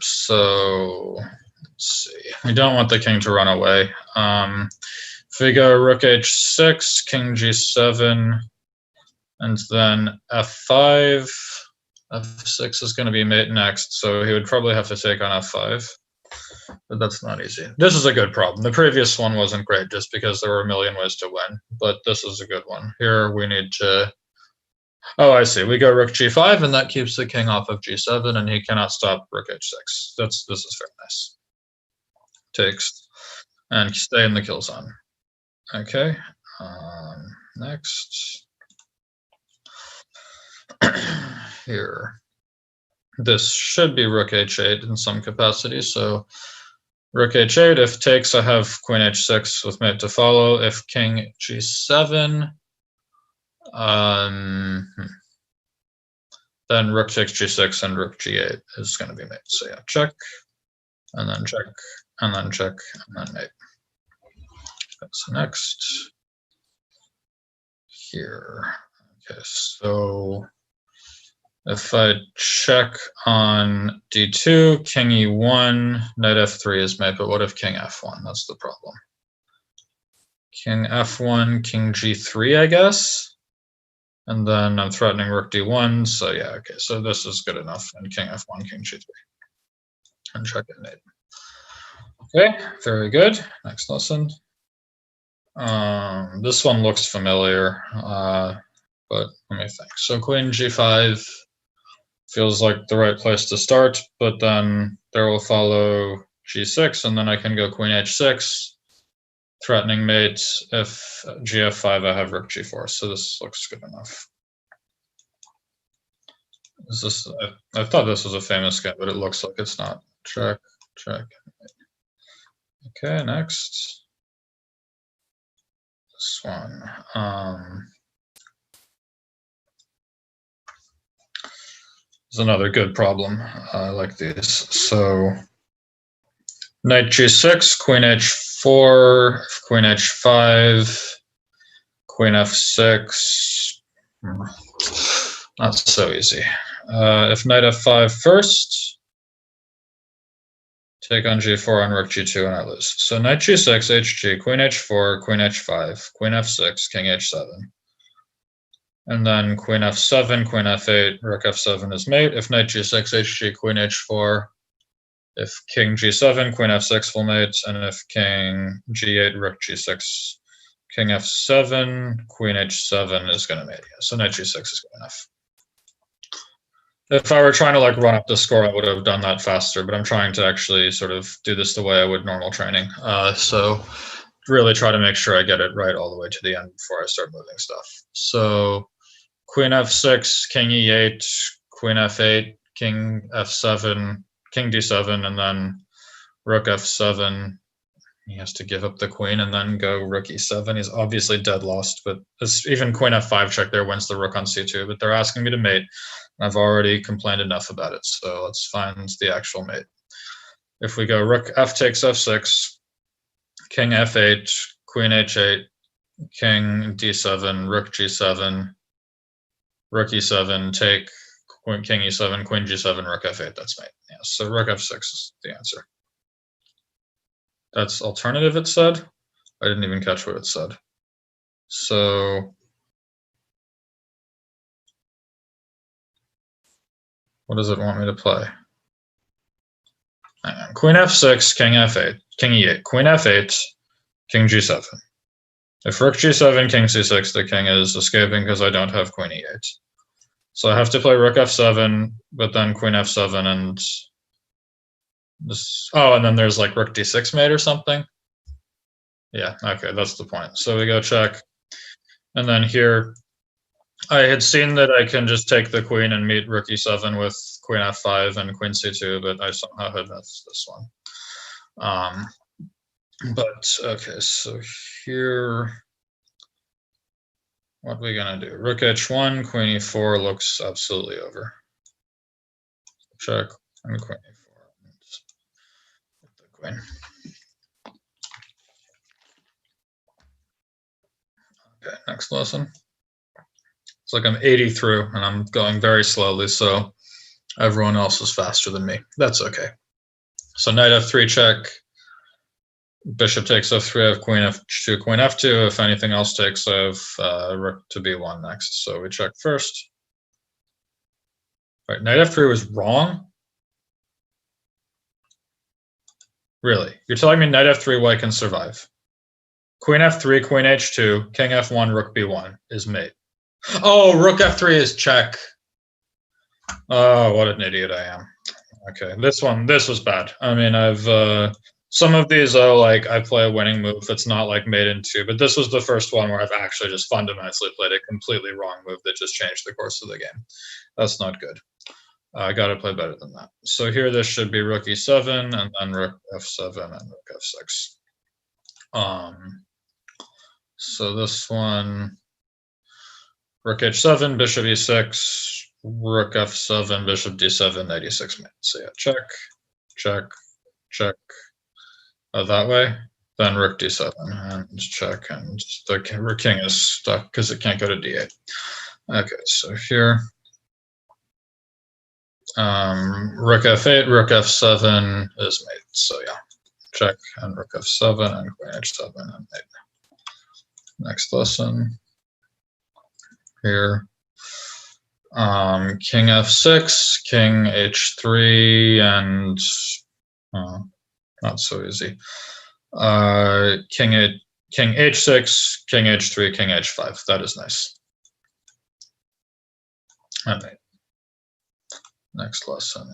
S4: So let's see. We don't want the king to run away. If we go rook h6, king g7, and then f5, f6 is going to be mate next, so he would probably have to take on f5. But that's not easy. This is a good problem. The previous one wasn't great just because there were a million ways to win, but this is a good one. Here we need to... Oh, I see. We go rook g5, and that keeps the king off of g7, and he cannot stop rook h6. This is very nice. Takes, and stay in the kill zone. Okay. Next. Here. This should be rook h8 in some capacity, so rook h8, if takes, I have queen h6 with mate to follow. If king g7, then rook takes g6 and rook g8 is going to be mate. So yeah, check, and then check, and then check, and then mate. So next, here. Okay, so if I check on d2, king e1, knight f3 is mate, but what if king f1? That's the problem. King f1, king g3, I guess. And then I'm threatening rook d1, so yeah, okay, so this is good enough. And king f1, king g3. And check it mate. Okay, very good. Next lesson. This one looks familiar, but let me think. So queen g5 feels like the right place to start, but then there will follow g6, and then I can go queen h6, threatening mate. If gf5, I have rook g4, so this looks good enough. Is this? I thought this was a famous game, but it looks like it's not. Check, check. Okay, next. This one. Is another good problem. I like these. So knight g6, queen h4, queen h5, queen f6. Not so easy. If knight f5 first, take on g4 and rook g2, and I lose. So knight g6, hg, queen h4, queen h5, queen f6, king h7. And then queen f7, queen f8, rook f7 is mate. If knight g6, hg, queen h4. If king g7, queen f6 will mate. And if king g8, rook g6, king f7, queen h7 is going to mate. Yeah, so knight g6 is good enough. If I were trying to like run up the score, I would have done that faster, but I'm trying to actually sort of do this the way I would normal training. So really try to make sure I get it right all the way to the end before I start moving stuff. So queen f6, king e8, queen f8, king f7, king d7, and then rook f7. He has to give up the queen and then go rook e7. He's obviously dead lost, but even queen f5 check there wins the rook on c2, but they're asking me to mate. I've already complained enough about it, so let's find the actual mate. If we go rook f takes f6, king f8, queen h8, king d7, rook g7, rook e7, take king e7, queen g7, rook f8, that's mate. Yeah, so rook f6 is the answer. That's alternative, it said. I didn't even catch what it said. So what does it want me to play? Hang on. Queen f6, king f8, king e8, queen f8, king g7. If rook g7, king c6, the king is escaping because I don't have queen e8. So I have to play rook f7, but then queen f7 and this. Oh, and then there's like rook d6 mate or something. Yeah, okay, that's the point. So we go check. And then here, I had seen that I can just take the queen and meet rook e7 with queen f5 and queen c2, but I somehow had missed this one. But okay, so here, what are we gonna do? Rook h1, queen e4 looks absolutely over. Check and queen e4. The queen. Okay, next lesson. It's like I'm 80 through and I'm going very slowly, so everyone else is faster than me. That's okay. So knight f3 check. Bishop takes f3, I have queen f2, queen f2. If anything else takes, I have rook to b1 next. So we check first. All right, knight f3 was wrong? Really? You're telling me knight f3 white can survive? Queen f3, queen h2, king f1, rook b1 is mate. Oh, rook f3 is check. Oh, what an idiot I am. Okay, this was bad. I mean, I've some of these are like I play a winning move that's not like made into, but this was the first one where I've actually just fundamentally played a completely wrong move that just changed the course of the game. That's not good. I got to play better than that. So here this should be rook e7 and then rook f7 and rook f6. So this one, rook h7, bishop e6, rook f7, bishop d7, knight e6 mate. So yeah, check, check, check. That way, then rook d7 and check, and the king is stuck because it can't go to d8. Okay, so here, rook f8, rook f7 is mate. So yeah, check and rook f7 and queen h7 and mate. Next lesson here. King f6, king h3, and not so easy. King h6, king h3, king h5. That is nice. All right. Next lesson.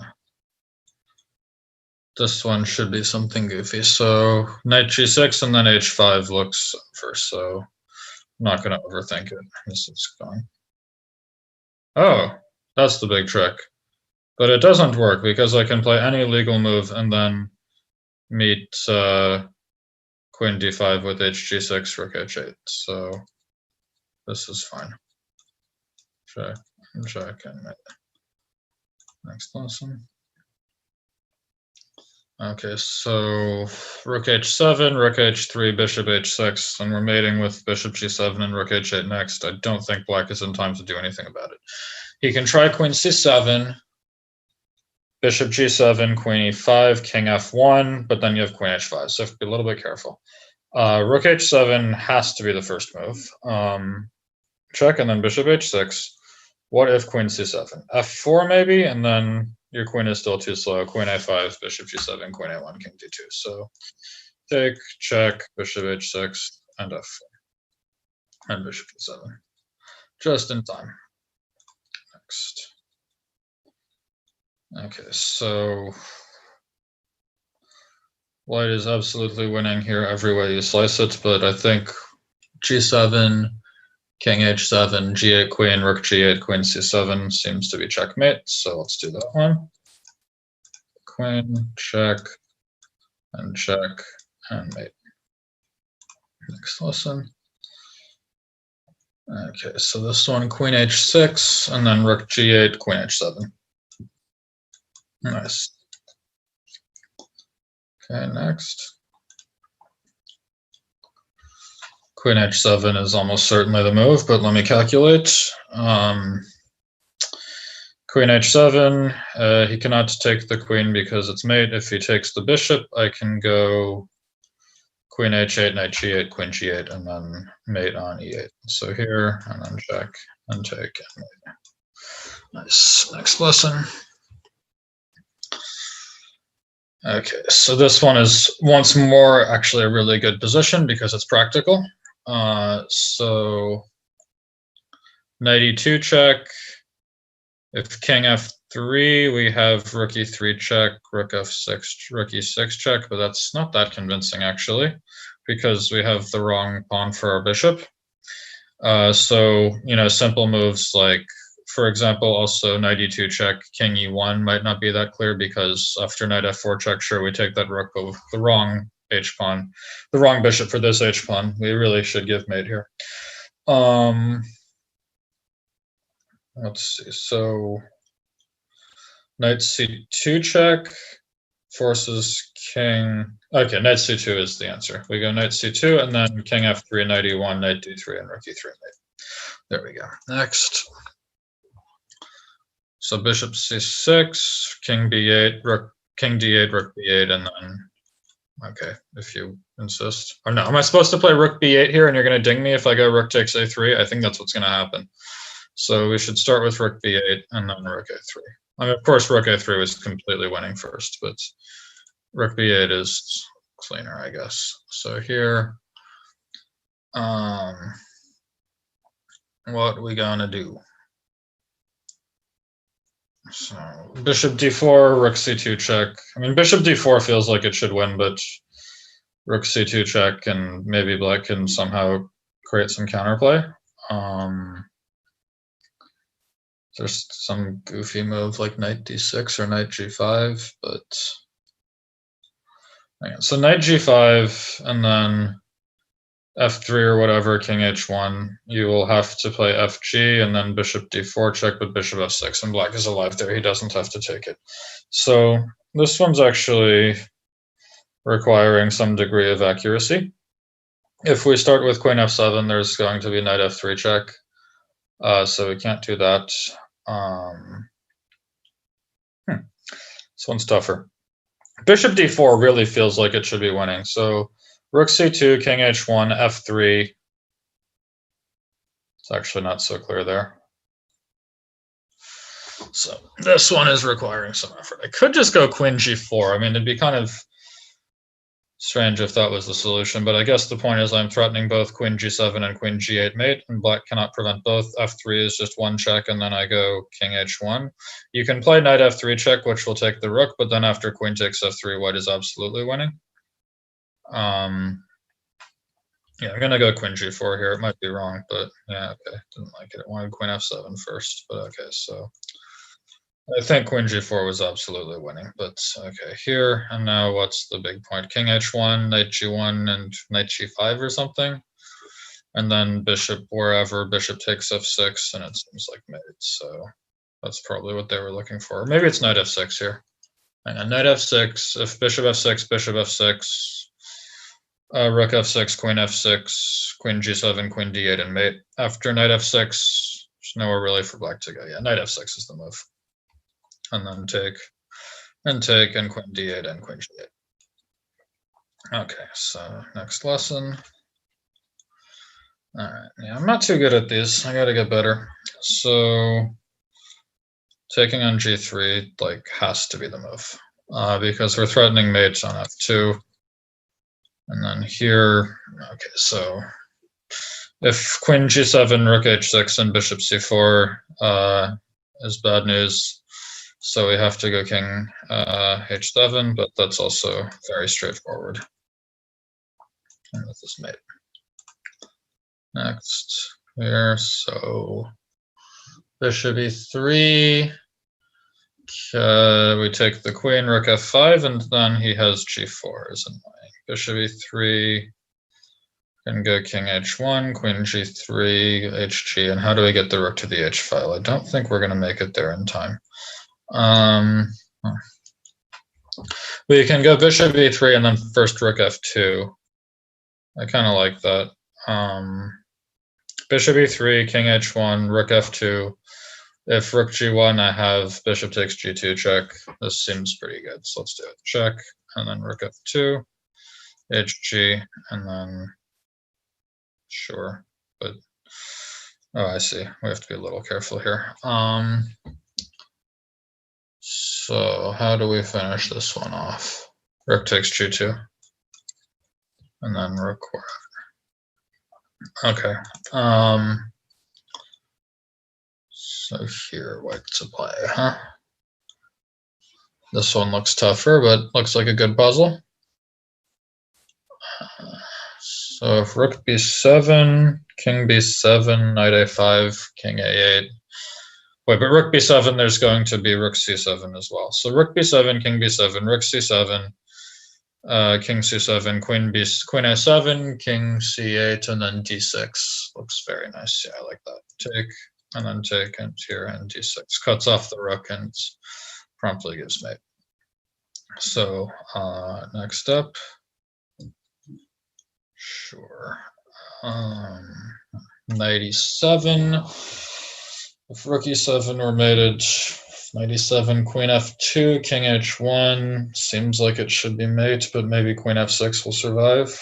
S4: This one should be something goofy. So knight g6 and then h5 looks first. So I'm not going to overthink it. This is gone. Oh, that's the big trick. But it doesn't work because I can play any legal move and then meet queen d5 with hg6, rook h8. So this is fine. Check and check and mate. Next lesson. Okay, so rook h7, rook h3, bishop h6, and we're mating with bishop g7 and rook h8 next. I don't think black is in time to do anything about it. He can try queen c7, bishop g7, queen e5, king f1, but then you have queen h5, so you have to be a little bit careful. Rook h7 has to be the first move. Check, and then bishop h6. What if queen c7? f4 maybe, and then your queen is still too slow. Queen a5, bishop g7, queen a1, king d2. So take, check, bishop h6, and f4. And bishop g7. Just in time. Next. Okay, so white is absolutely winning here every way you slice it, but I think g7, king h7, g8 queen, rook g8, queen c7 seems to be checkmate, so let's do that one. Queen, check, and mate. Next lesson. Okay, so this one, queen h6, and then rook g8, queen h7. Nice. Okay, next. Queen h7 is almost certainly the move, but let me calculate. Queen h7, he cannot take the queen because it's mate. If he takes the bishop, I can go queen h8, knight g8, queen g8, and then mate on e8. So here, and then check, and take, and mate. Nice. Next lesson. Okay, so this one is once more actually a really good position because it's practical. So knight e2 check. If king f3, we have rook e3 check, rook f6, rook e6 check, but that's not that convincing actually, because we have the wrong pawn for our bishop. So, you know, simple moves like, for example, also knight e2 check, king e1 might not be that clear because after knight f4 check, sure, we take that rook, but with the wrong h-pawn, the wrong bishop for this h-pawn. We really should give mate here. Let's see, so knight c2 check forces king. Okay, knight c2 is the answer. We go knight c2 and then king f3, knight e1, knight d3, and rook e3 mate. There we go. Next. So bishop c6, king b8, rook, king d8, rook b8, and then Okay, if you insist. Or no, am I supposed to play rook b8 here and you're going to ding me if I go rook takes a3? I think that's what's going to happen. So we should start with rook b8 and then rook a3. I mean, of course, rook a3 was completely winning first, but rook b8 is cleaner, I guess. So here, what we gonna do? So bishop d4, rook c2 check. I mean, bishop d4 feels like it should win, but rook c2 check, and maybe black can somehow create some counterplay. There's some goofy move like knight d6 or knight g5, but so knight g5 and then f3 or whatever, king h1. You will have to play fg and then bishop d4 check with bishop f6, and black is alive there. He doesn't have to take it. So this one's actually requiring some degree of accuracy. If we start with queen f7, there's going to be knight f3 check. So we can't do that. This one's tougher. Bishop d4 really feels like it should be winning. So rook c2, king h1, f3. It's actually not so clear there. So this one is requiring some effort. I could just go queen g4. I mean, it'd be kind of strange if that was the solution, but I guess the point is I'm threatening both queen g7 and queen g8 mate, and black cannot prevent both. f3 is just one check, and then I go king h1. You can play knight f3 check, which will take the rook, but then after queen takes f3, white is absolutely winning. Yeah, I'm gonna go queen g4 here. It might be wrong, but yeah, okay. Didn't like it. I wanted queen f7 first, but okay, so I think queen g4 was absolutely winning, but okay, here, and now what's the big point? King h1, knight g1, and knight g5 or something, and then bishop wherever, bishop takes f6, and it seems like mate, so that's probably what they were looking for. Maybe it's knight f6 here. Hang on, knight f6, if bishop f6, bishop f6, rook f6, queen f6, queen g7, queen d8, and mate. After knight f6, there's nowhere really for black to go. Yeah, knight f6 is the move. And then take, and queen d8 and queen g8. Okay, so next lesson. All right, yeah, I'm not too good at these. I gotta get better. So taking on g3 like has to be the move because we're threatening mates on f2. And then here, okay, so if queen g7, rook h6, and bishop c4 is bad news, so we have to go king h7, but that's also very straightforward. And this is mate. Next here, so bishop e3, we take the queen, rook f5, and then he has g4 is annoying. Bishop e3, can go king h1, queen g3, hg, and how do we get the rook to the h file? I don't think we're going to make it there in time. We can go bishop e3 and then first rook f2. I kind of like that. Bishop e3, king h1, rook f2. If rook g1, I have bishop takes g2 check. This seems pretty good, so let's do it. Check, and then rook f2, hg, and then sure, but oh, I see. We have to be a little careful here. So how do we finish this one off? Rook takes g2, and then rook wherever. Okay. So here, white to play, huh? This one looks tougher, but looks like a good puzzle. So if rook b7, king b7, knight a5, king a8. Wait, but rook b7, there's going to be rook c7 as well. So rook b7, king b7, rook c7, king c7, queen a7, king c8, and then d6. Looks very nice. Yeah, I like that. Take, and then take, and here, and d6. Cuts off the rook and promptly gives mate. So next up. Sure. Knight e7. If rook e7 were mated, Knight e7, queen f2, king h1. Seems like it should be mate, but maybe queen f6 will survive.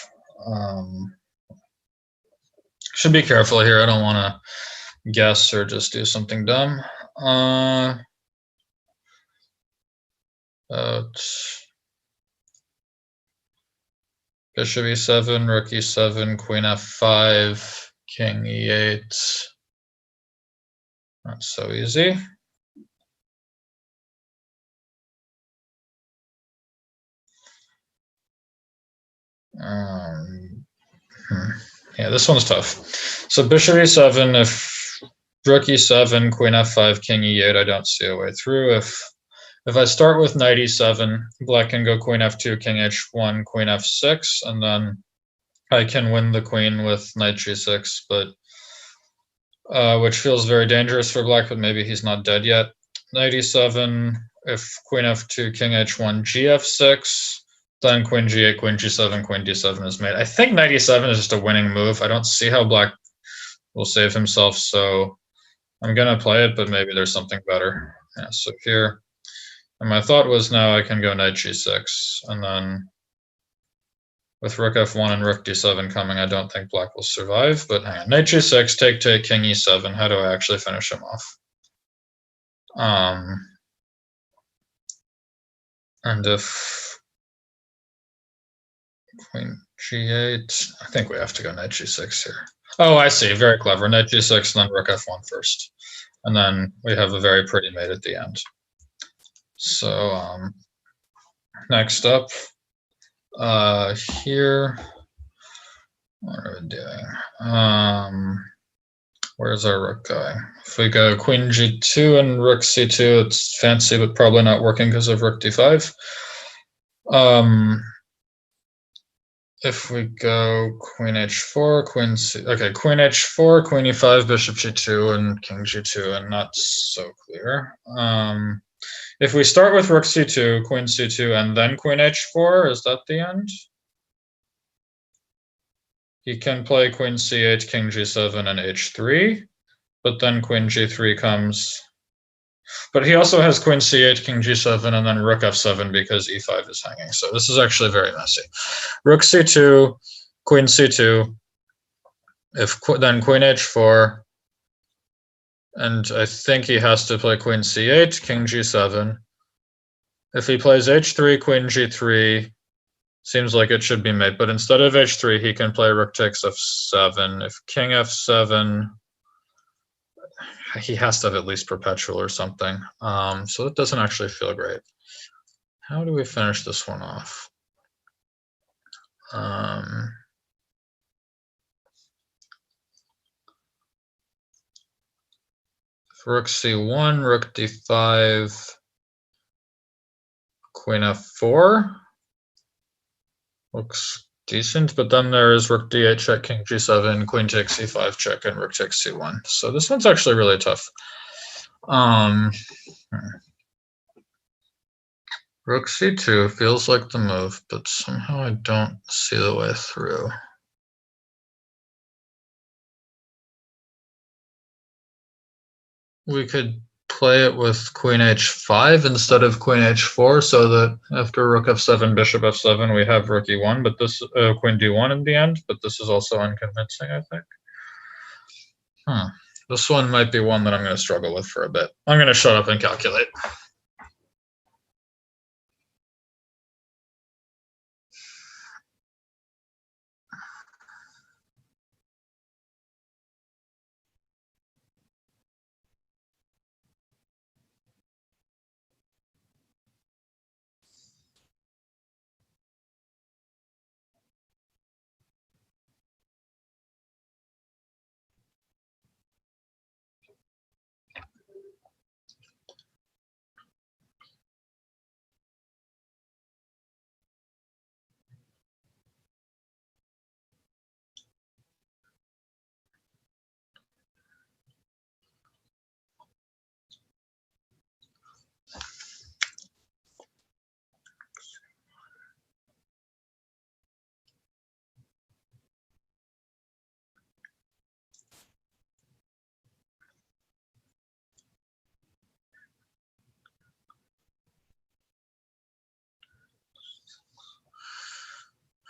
S4: Should be careful here. I don't want to guess or just do something dumb. Bishop e7, rook e7, queen f5, king e8. Not so easy. Yeah, this one's tough. So bishop e7, if rook e7, queen f5, king e8, I don't see a way through. If I start with knight e7, black can go queen f2, king h1, queen f6, and then I can win the queen with knight g6, but which feels very dangerous for black, but maybe he's not dead yet. Knight e7, if queen f2, king h1, gf6, then queen g8, queen g7, queen d7 is made. I think knight e7 is just a winning move. I don't see how black will save himself, so I'm gonna play it, but maybe there's something better. Yeah, so here, and my thought was now I can go knight g6, and then with rook f1 and rook d7 coming, I don't think black will survive, but hang on. Knight g6, take, king e7. How do I actually finish him off? And if queen g8, I think we have to go knight g6 here. Oh, I see. Very clever. Knight g6 and then rook f1 first. And then we have a very pretty mate at the end. So next up, here, what are we doing? Where's our rook going? If we go queen g2 and rook c2, it's fancy, but probably not working because of rook d5. If we go queen h4, queen c, okay, queen h4, queen e5, bishop g2, and king g2, and not so clear. If we start with rook c2, queen c2, and then queen h4, is that the end? He can play queen c8, king g7, and h3, but then queen g3 comes. But he also has queen c8, king g7, and then rook f7 because e5 is hanging. So this is actually very messy. Rook c2, queen c2, then queen h4, and I think he has to play queen c8, king g7. If he plays h3, queen g3, seems like it should be mate, but instead of h3, he can play rook takes f7. If king f7, he has to have at least perpetual or something. So that doesn't actually feel great. How do we finish this one off? Rook c1, rook d5, queen f4. Looks decent, but then there is rook d8 check, king g7, queen takes c5 check, and rook takes c1. So this one's actually really tough. Rook c2 feels like the move, but somehow I don't see the way through. We could play it with queen h5 instead of queen h4, so that after rook f7, bishop f7, we have rook e1, but this queen d1 in the end. But this is also unconvincing, I think. This one might be one that I'm going to struggle with for a bit. I'm going to shut up and calculate.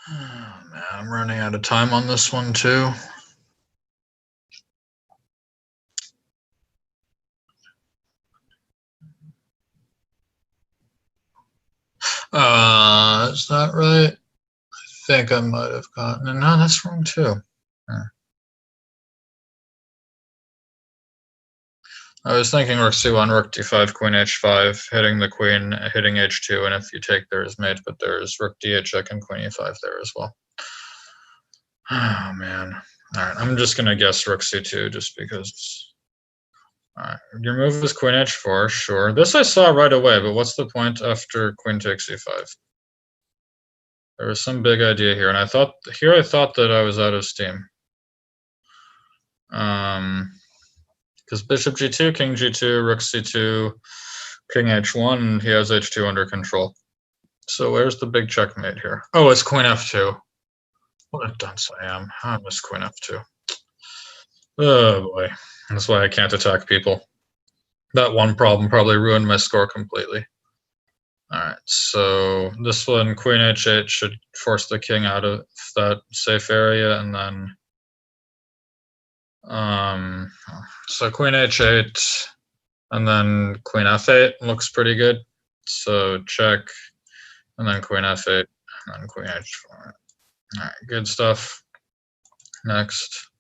S4: Oh, man, I'm running out of time on this one too. Is that right? I think I might have gotten it. No, that's wrong too. I was thinking rook c1, rook d5, queen h5, hitting the queen, hitting h2, and if you take there is mate, but there's rook d8 check and queen e5 there as well. Oh, man. All right, I'm just going to guess rook c2 just because. All right, your move is queen h4, sure. This I saw right away, but what's the point after queen takes e5? There was some big idea here, and I thought that I was out of steam. Because bishop g2, king g2, rook c2, king h1, and he has h2 under control. So where's the big checkmate here? Oh, it's queen f2. What a dunce I am. I miss queen f2. Oh boy. That's why I can't attack people. That one problem probably ruined my score completely. Alright, so this one, queen h8, should force the king out of that safe area, and then so queen h8, and then queen f8 looks pretty good. So check, and then queen f8, and then queen h4. Alright, good stuff. Next.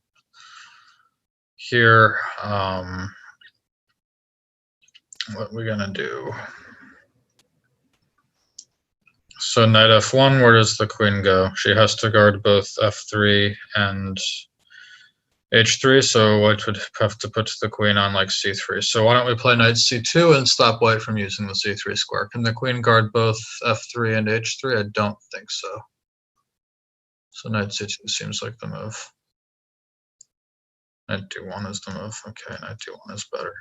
S4: Here, what we're gonna do. So knight f1, where does the queen go? She has to guard both f3 and h3, so white would have to put the queen on like c3. So why don't we play knight c2 and stop white from using the c3 square? Can the queen guard both f3 and h3? I don't think so. So knight c2 seems like the move. Knight d1 is the move. Okay, knight d1 is better.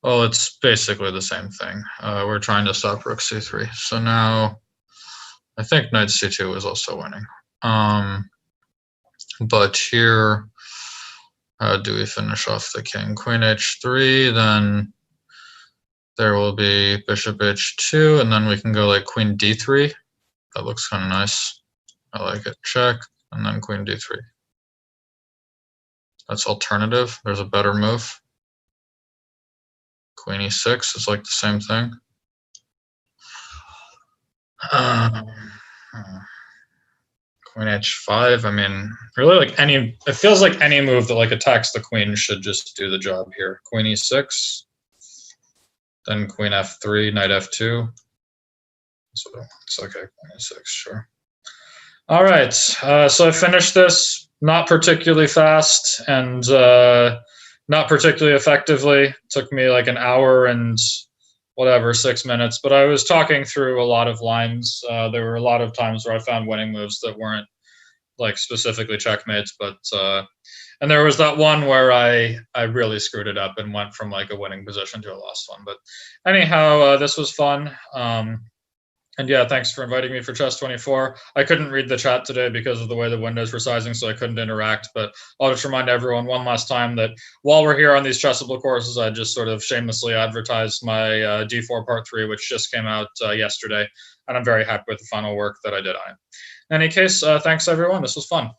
S4: Well, it's basically the same thing. We're trying to stop rook c3. So now I think knight c2 is also winning. But here, how do we finish off the king? Queen h3, then there will be bishop h2, and then we can go like queen d3. That looks kind of nice. I like it. Check, and then queen d3. That's alternative. There's a better move. Queen e6 is like the same thing. Queen h5. I mean, really, like it feels like any move that like attacks the queen should just do the job here. Queen e6, then queen f3, knight f2. So it's okay. Queen e6, sure. All right. So I finished this not particularly fast and not particularly effectively. It took me like an hour and whatever, 6 minutes, but I was talking through a lot of lines. There were a lot of times where I found winning moves that weren't like specifically checkmates, but and there was that one where I really screwed it up and went from like a winning position to a lost one. But anyhow, this was fun. And yeah, thanks for inviting me for Chess 24. I couldn't read the chat today because of the way the windows were sizing, so I couldn't interact. But I'll just remind everyone one last time that while we're here on these Chessable courses, I just sort of shamelessly advertised my D4 Part 3, which just came out yesterday. And I'm very happy with the final work that I did on it. In any case, thanks everyone. This was fun.